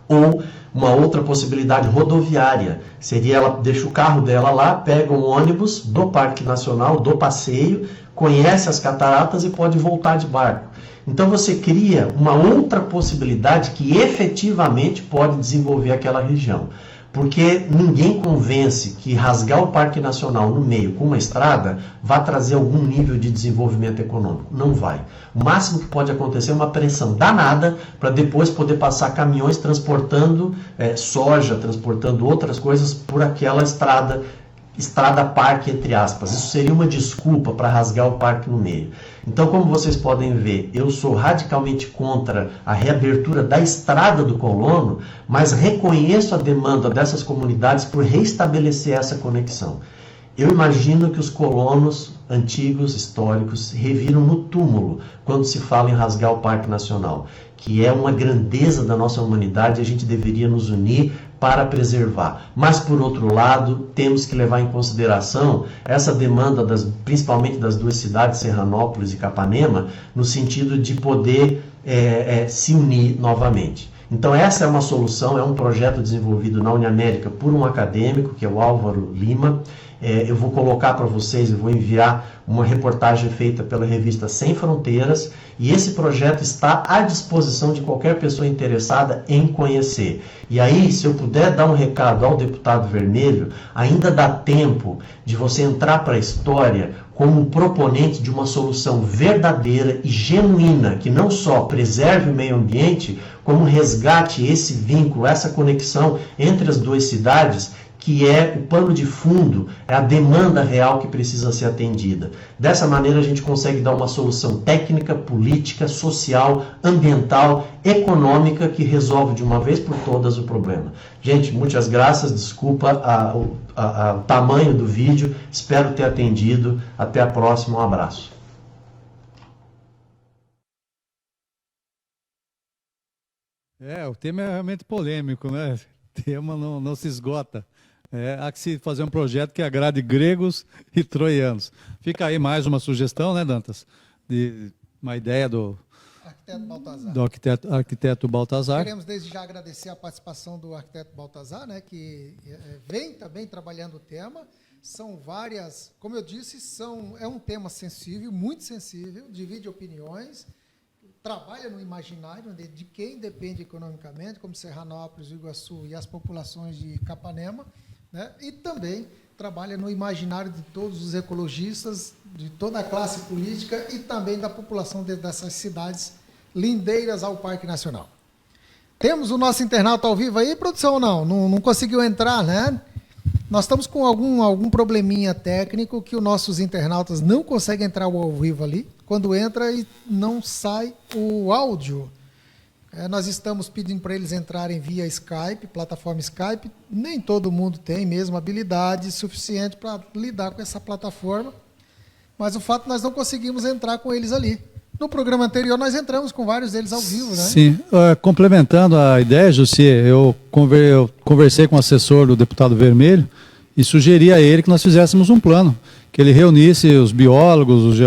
Ou uma outra possibilidade rodoviária, seria ela deixa o carro dela lá, pega um ônibus do Parque Nacional, do passeio, conhece as cataratas e pode voltar de barco. Então você cria uma outra possibilidade que efetivamente pode desenvolver aquela região. Porque ninguém convence que rasgar o Parque Nacional no meio com uma estrada vai trazer algum nível de desenvolvimento econômico. Não vai. O máximo que pode acontecer é uma pressão danada para depois poder passar caminhões transportando soja, transportando outras coisas por aquela estrada parque, entre aspas. Isso seria uma desculpa para rasgar o parque no meio. Então, como vocês podem ver, eu sou radicalmente contra a reabertura da estrada do Colono, mas reconheço a demanda dessas comunidades por reestabelecer essa conexão. Eu imagino que os colonos antigos, históricos, se reviram no túmulo quando se fala em rasgar o Parque Nacional, que é uma grandeza da nossa humanidade e a gente deveria nos unir para preservar. Mas, por outro lado, temos que levar em consideração essa demanda, principalmente das duas cidades, Serranópolis e Capanema, no sentido de poder se unir novamente. Então, essa é uma solução, é um projeto desenvolvido na Uniamérica por um acadêmico, que é o Álvaro Lima. Eu vou colocar para vocês, eu vou enviar uma reportagem feita pela revista Sem Fronteiras, e esse projeto está à disposição de qualquer pessoa interessada em conhecer. E aí, se eu puder dar um recado ao deputado Vermelho, ainda dá tempo de você entrar para a história como proponente de uma solução verdadeira e genuína, que não só preserve o meio ambiente, como resgate esse vínculo, essa conexão entre as duas cidades, que é o pano de fundo, é a demanda real que precisa ser atendida. Dessa maneira a gente consegue dar uma solução técnica, política, social, ambiental, econômica, que resolve de uma vez por todas o problema. Gente, muitas graças, desculpa o tamanho do vídeo, espero ter atendido. Até a próxima, um abraço. O tema é realmente polêmico, né? O tema não se esgota. Há que se fazer um projeto que agrade gregos e troianos. Fica aí mais uma sugestão, né, Dantas? De uma ideia do arquiteto Baltazar. Queremos desde já agradecer a participação do arquiteto Baltazar, né, que vem também trabalhando o tema. São várias, como eu disse, é um tema sensível, muito sensível, divide opiniões, trabalha no imaginário de quem depende economicamente, como Serranópolis, Iguaçu e as populações de Capanema, né? E também trabalha no imaginário de todos os ecologistas, de toda a classe política e também da população dessas cidades lindeiras ao Parque Nacional. Temos o nosso internauta ao vivo aí, produção, não conseguiu entrar, né? Nós estamos com algum probleminha técnico que os nossos internautas não conseguem entrar ao vivo ali. Quando entra e não sai o áudio. Nós estamos pedindo para eles entrarem via Skype, plataforma Skype. Nem todo mundo tem mesmo habilidade suficiente para lidar com essa plataforma. Mas o fato é que nós não conseguimos entrar com eles ali. No programa anterior nós entramos com vários deles ao vivo, né? Sim. Complementando a ideia, Jussi, eu conversei com o assessor do deputado Vermelho e sugeri a ele que nós fizéssemos um plano, que ele reunisse os biólogos, os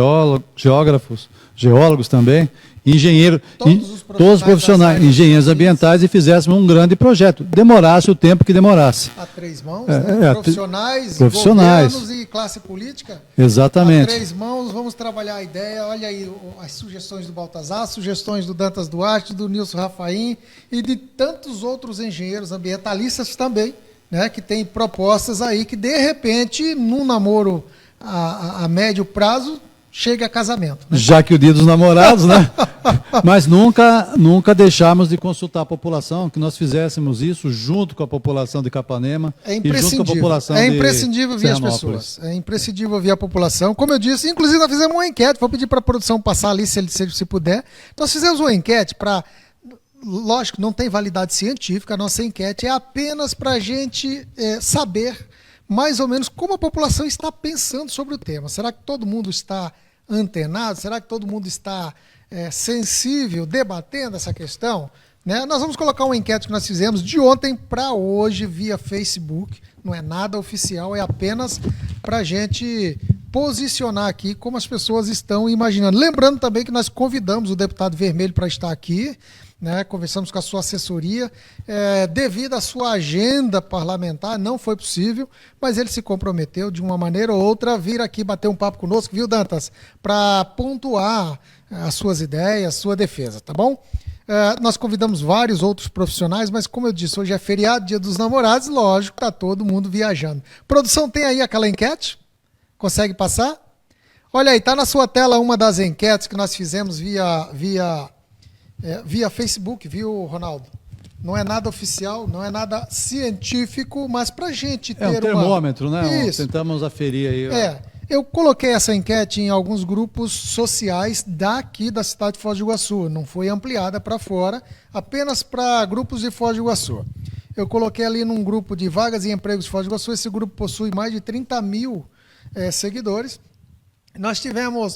geólogos também, engenheiros, todos os profissionais, engenheiros ambientais, e fizéssemos um grande projeto. Demorasse o tempo que demorasse. A três mãos, né? Profissionais, governos e classe política. Exatamente. A três mãos, vamos trabalhar a ideia. Olha aí as sugestões do Baltazar, as sugestões do Dantas Duarte, do Nilson Rafaim e de tantos outros engenheiros ambientalistas também, né, que tem propostas aí que, de repente, num namoro a médio prazo, chegue a casamento. Né? Já que o dia dos namorados, né? Mas nunca deixamos de consultar a população, que nós fizéssemos isso junto com a população de Capanema e junto com a população É imprescindível de ouvir as Serranópolis. pessoas. É imprescindível ouvir a população. Como eu disse, inclusive nós fizemos uma enquete, vou pedir para a produção passar ali se puder. Nós fizemos uma enquete para... Lógico, não tem validade científica, a nossa enquete é apenas para a gente saber mais ou menos como a população está pensando sobre o tema. Será que todo mundo está antenado? Será que todo mundo está sensível, debatendo essa questão? Né? Nós vamos colocar uma enquete que nós fizemos de ontem para hoje via Facebook. Não é nada oficial, é apenas para a gente posicionar aqui como as pessoas estão imaginando. Lembrando também que nós convidamos o deputado Vermelho para estar aqui, né? Conversamos com a sua assessoria. Devido à sua agenda parlamentar, não foi possível, mas ele se comprometeu de uma maneira ou outra a vir aqui bater um papo conosco, viu, Dantas? Para pontuar as suas ideias, sua defesa, tá bom? Nós convidamos vários outros profissionais, mas como eu disse, hoje é feriado, Dia dos Namorados, lógico, está todo mundo viajando. Produção, tem aí aquela enquete? Consegue passar? Olha aí, está na sua tela uma das enquetes que nós fizemos via Facebook, viu, Ronaldo? Não é nada oficial, não é nada científico, mas para a gente ter um termômetro, né? Isso. Tentamos aferir aí. Eu coloquei essa enquete em alguns grupos sociais daqui da cidade de Foz do Iguaçu. Não foi ampliada para fora, apenas para grupos de Foz do Iguaçu. Eu coloquei ali num grupo de vagas e empregos de Foz do Iguaçu. Esse grupo possui mais de 30 mil seguidores.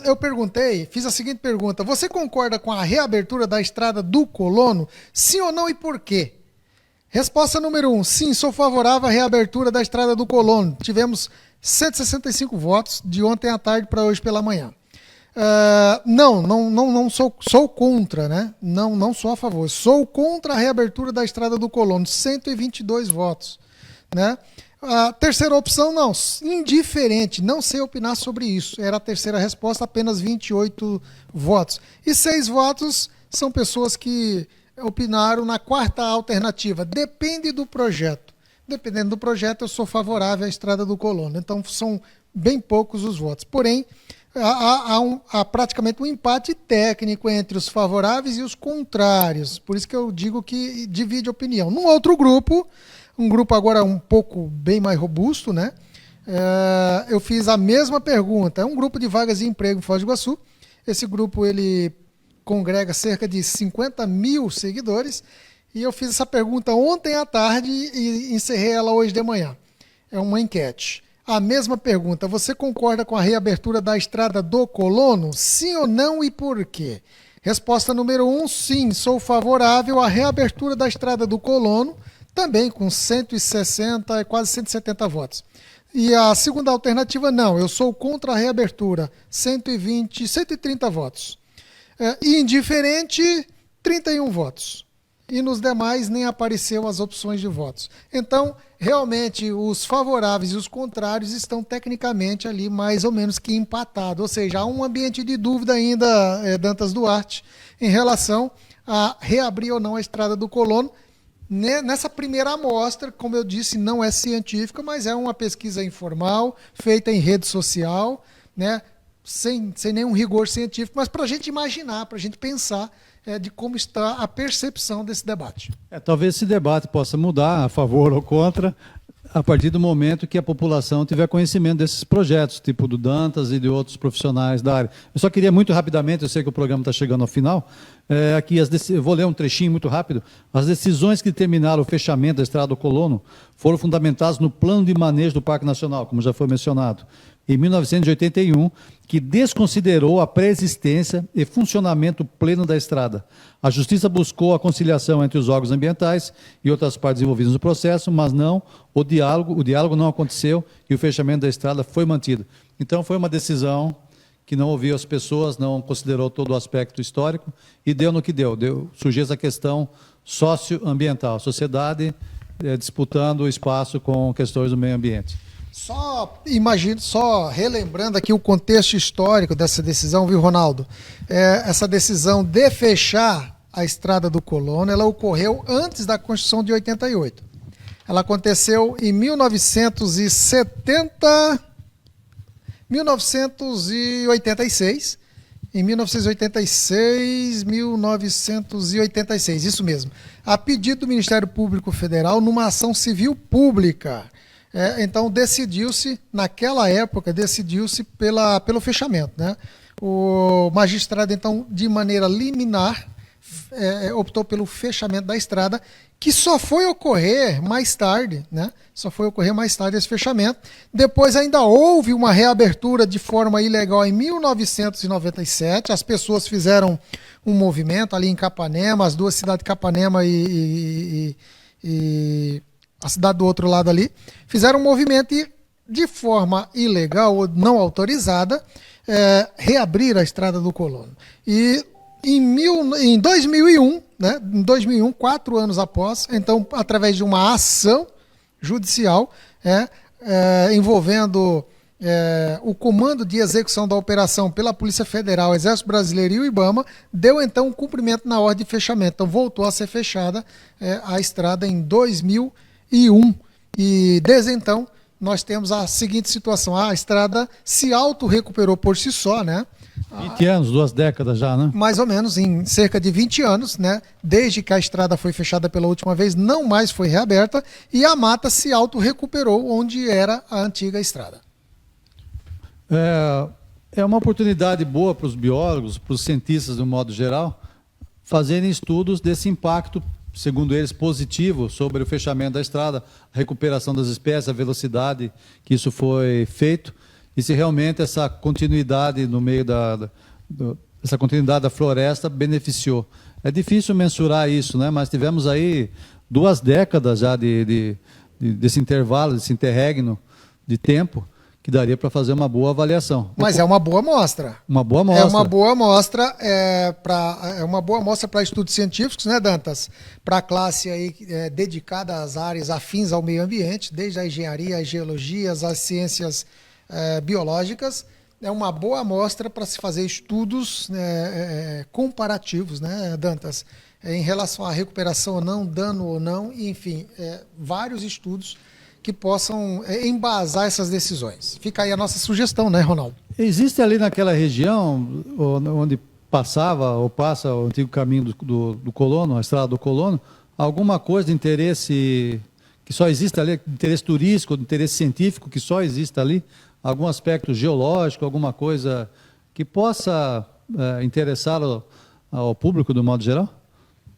Eu perguntei, fiz a seguinte pergunta: você concorda com a reabertura da estrada do Colono? Sim ou não e por quê? Resposta número 1, sim, sou favorável à reabertura da estrada do Colono. Tivemos 165 votos de ontem à tarde para hoje pela manhã. Não sou contra, né? Não sou a favor. Sou contra a reabertura da estrada do Colono, 122 votos, né? A terceira opção, não, indiferente, não sei opinar sobre isso. Era a terceira resposta, apenas 28 votos. E 6 votos são pessoas que opinaram na quarta alternativa. Depende do projeto. Dependendo do projeto, eu sou favorável à estrada do Colono. Então, são bem poucos os votos. Porém, há praticamente um empate técnico entre os favoráveis e os contrários. Por isso que eu digo que divide opinião. Num outro grupo, um grupo agora um pouco bem mais robusto, né? Eu fiz a mesma pergunta. É um grupo de vagas de emprego em Foz do Iguaçu. Esse grupo ele congrega cerca de 50 mil seguidores. E eu fiz essa pergunta ontem à tarde e encerrei ela hoje de manhã. É uma enquete. A mesma pergunta: você concorda com a reabertura da estrada do Colono? Sim ou não e por quê? Resposta número 1, sim, sou favorável à reabertura da estrada do Colono, também com 160, quase 170 votos. E a segunda alternativa, não, eu sou contra a reabertura, 130 votos. Indiferente, 31 votos. E nos demais nem apareceu as opções de votos. Então, realmente, os favoráveis e os contrários estão tecnicamente ali mais ou menos que empatados. Ou seja, há um ambiente de dúvida ainda, Dantas Duarte, em relação a reabrir ou não a estrada do Colono. Nessa primeira amostra, como eu disse, não é científica, mas é uma pesquisa informal, feita em rede social, né? Sem nenhum rigor científico, mas para a gente imaginar, para a gente pensar de como está a percepção desse debate. Talvez esse debate possa mudar a favor ou contra a partir do momento que a população tiver conhecimento desses projetos, tipo do Dantas e de outros profissionais da área. Eu só queria muito rapidamente, eu sei que o programa está chegando ao final, aqui eu vou ler um trechinho muito rápido. As decisões que determinaram o fechamento da estrada do Colono foram fundamentadas no plano de manejo do Parque Nacional, como já foi mencionado, em 1981, que desconsiderou a pré-existência e funcionamento pleno da estrada. A Justiça buscou a conciliação entre os órgãos ambientais e outras partes envolvidas no processo, mas o diálogo não aconteceu e o fechamento da estrada foi mantido. Então, foi uma decisão que não ouviu as pessoas, não considerou todo o aspecto histórico e deu no que deu. Surgiu essa questão socioambiental, a sociedade disputando o espaço com questões do meio ambiente. Só relembrando aqui o contexto histórico dessa decisão, viu, Ronaldo? Essa decisão de fechar a estrada do Colono, ela ocorreu antes da Constituição de 88. Ela aconteceu em 1970, 1986. Em 1986, isso mesmo. A pedido do Ministério Público Federal, numa ação civil pública. Então, naquela época, decidiu-se pelo fechamento, né? O magistrado, então, de maneira liminar, optou pelo fechamento da estrada, que só foi ocorrer mais tarde, né? Só foi ocorrer mais tarde esse fechamento. Depois ainda houve uma reabertura de forma ilegal em 1997. As pessoas fizeram um movimento ali em Capanema, as duas cidades de Capanema e a cidade do outro lado ali, fizeram um movimento e, de forma ilegal ou não autorizada, reabriram a estrada do Colono. E em 2001, né, 4 anos após, então, através de uma ação judicial envolvendo o comando de execução da operação pela Polícia Federal, Exército Brasileiro e o IBAMA, deu então um cumprimento na ordem de fechamento. Então voltou a ser fechada a estrada em 2001. E desde então nós temos a seguinte situação: a estrada se auto-recuperou por si só, né? 20 anos, 2 décadas já, né? Mais ou menos, em cerca de 20 anos, né? Desde que a estrada foi fechada pela última vez, não mais foi reaberta, e a mata se auto-recuperou onde era a antiga estrada. É uma oportunidade boa para os biólogos, para os cientistas, de um modo geral, fazerem estudos desse impacto, segundo eles, positivo sobre o fechamento da estrada, a recuperação das espécies, a velocidade que isso foi feito, e se realmente essa continuidade no meio essa continuidade da floresta beneficiou. É difícil mensurar isso, né? Mas tivemos aí 2 décadas já desse intervalo, desse interregno de tempo, que daria para fazer uma boa avaliação. Mas é uma boa amostra. Uma boa amostra. É uma boa amostra para estudos científicos, né, Dantas? Para a classe aí dedicada às áreas afins ao meio ambiente, desde a engenharia, as geologias, as ciências biológicas. É uma boa amostra para se fazer estudos comparativos, né, Dantas? Em relação à recuperação ou não, dano ou não, enfim, vários estudos que possam embasar essas decisões. Fica aí a nossa sugestão, né, Ronaldo? Existe ali naquela região onde passava ou passa o antigo caminho do Colono, a estrada do Colono, alguma coisa de interesse que só existe ali, de interesse turístico, de interesse científico que só existe ali? Algum aspecto geológico, alguma coisa que possa interessar ao público, do modo geral?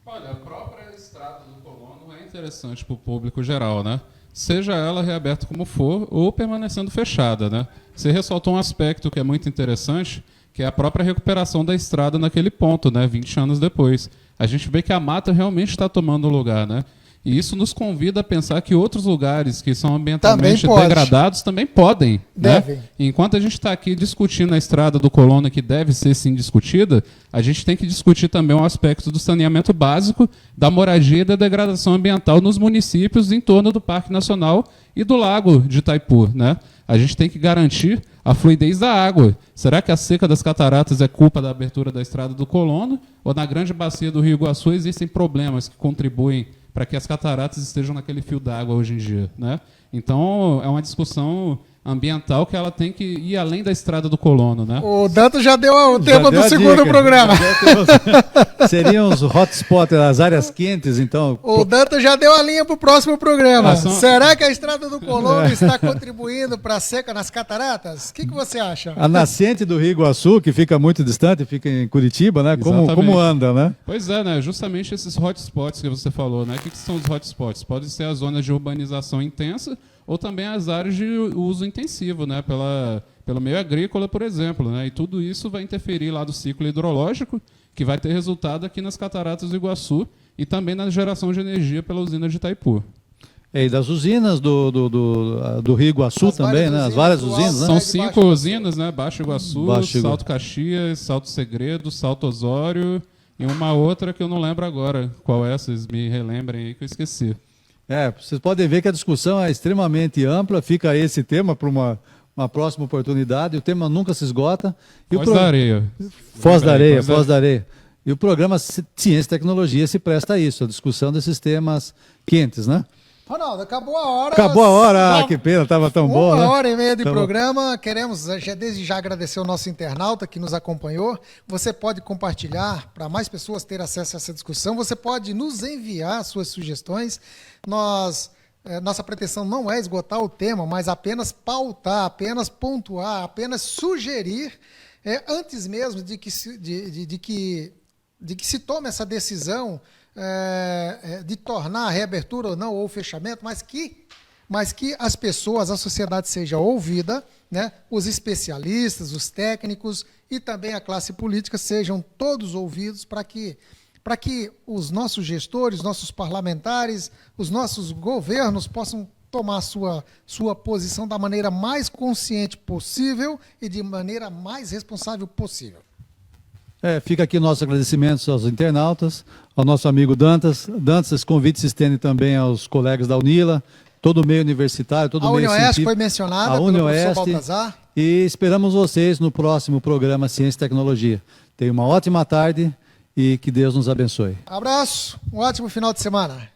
Olha, a própria estrada do Colono é interessante para o público geral, né? Seja ela reaberta como for ou permanecendo fechada, né? Você ressaltou um aspecto que é muito interessante, que é a própria recuperação da estrada naquele ponto, né? 20 anos depois. A gente vê que a mata realmente está tomando lugar, né? E isso nos convida a pensar que outros lugares que são ambientalmente degradados também podem. Devem. Né? Enquanto a gente está aqui discutindo a estrada do Colono, que deve ser sim discutida, a gente tem que discutir também o aspecto do saneamento básico, da moradia e da degradação ambiental nos municípios em torno do Parque Nacional e do Lago de Itaipu. Né? A gente tem que garantir a fluidez da água. Será que a seca das cataratas é culpa da abertura da estrada do Colono? Ou na grande bacia do Rio Iguaçu existem problemas que contribuem para que as cataratas estejam naquele fio d'água hoje em dia, né? Então, é uma discussão ambiental que ela tem que ir além da estrada do Colono, né? O Danto já deu o tema do segundo programa. Seriam os hotspots, as áreas quentes, então. O Danto já deu a linha para o próximo programa. Será que a estrada do Colono está contribuindo para a seca nas cataratas? O que você acha? A nascente do Rio Iguaçu, que fica muito distante, fica em Curitiba, né? Como anda, né? Pois é, né? Justamente esses hotspots que você falou, né? O que são os hotspots? Podem ser as zonas de urbanização intensa ou também as áreas de uso intensivo, né? Pelo meio agrícola, por exemplo, né? E tudo isso vai interferir lá do ciclo hidrológico, que vai ter resultado aqui nas cataratas do Iguaçu e também na geração de energia pela usina de Itaipu. E das usinas do Rio Iguaçu também, né? As várias usinas, né? São 5 usinas, né? Baixo Iguaçu, Salto Caxias, Salto Segredo, Salto Osório e uma outra que eu não lembro agora qual é, vocês me relembrem aí que eu esqueci. Vocês podem ver que a discussão é extremamente ampla, fica aí esse tema para uma próxima oportunidade, o tema nunca se esgota. Da Areia. Foz da Areia. E o programa Ciência e Tecnologia se presta a isso, a discussão desses temas quentes, né? Ronaldo, acabou a hora. Acabou a hora, Já que pena, estava tão bom, né? 1h30 de Tá bom. programa. Queremos desde já agradecer o nosso internauta que nos acompanhou. Você pode compartilhar para mais pessoas ter acesso a essa discussão. Você pode nos enviar suas sugestões. Nossa pretensão não é esgotar o tema, mas apenas pautar, apenas pontuar, apenas sugerir, antes mesmo de que se tome essa decisão de tornar a reabertura ou não, ou o fechamento, mas que as pessoas, a sociedade seja ouvida, né? Os especialistas, os técnicos e também a classe política sejam todos ouvidos para que os nossos gestores, nossos parlamentares, os nossos governos possam tomar sua posição da maneira mais consciente possível e de maneira mais responsável possível. Fica aqui nossos agradecimentos aos internautas, ao nosso amigo Dantas. Dantas, esse convite se estende também aos colegas da UNILA, todo o meio universitário, todo o meio científico. A UniOeste foi mencionada pelo professor Baltazar. E esperamos vocês no próximo programa Ciência e Tecnologia. Tenha uma ótima tarde e que Deus nos abençoe. Abraço, um ótimo final de semana.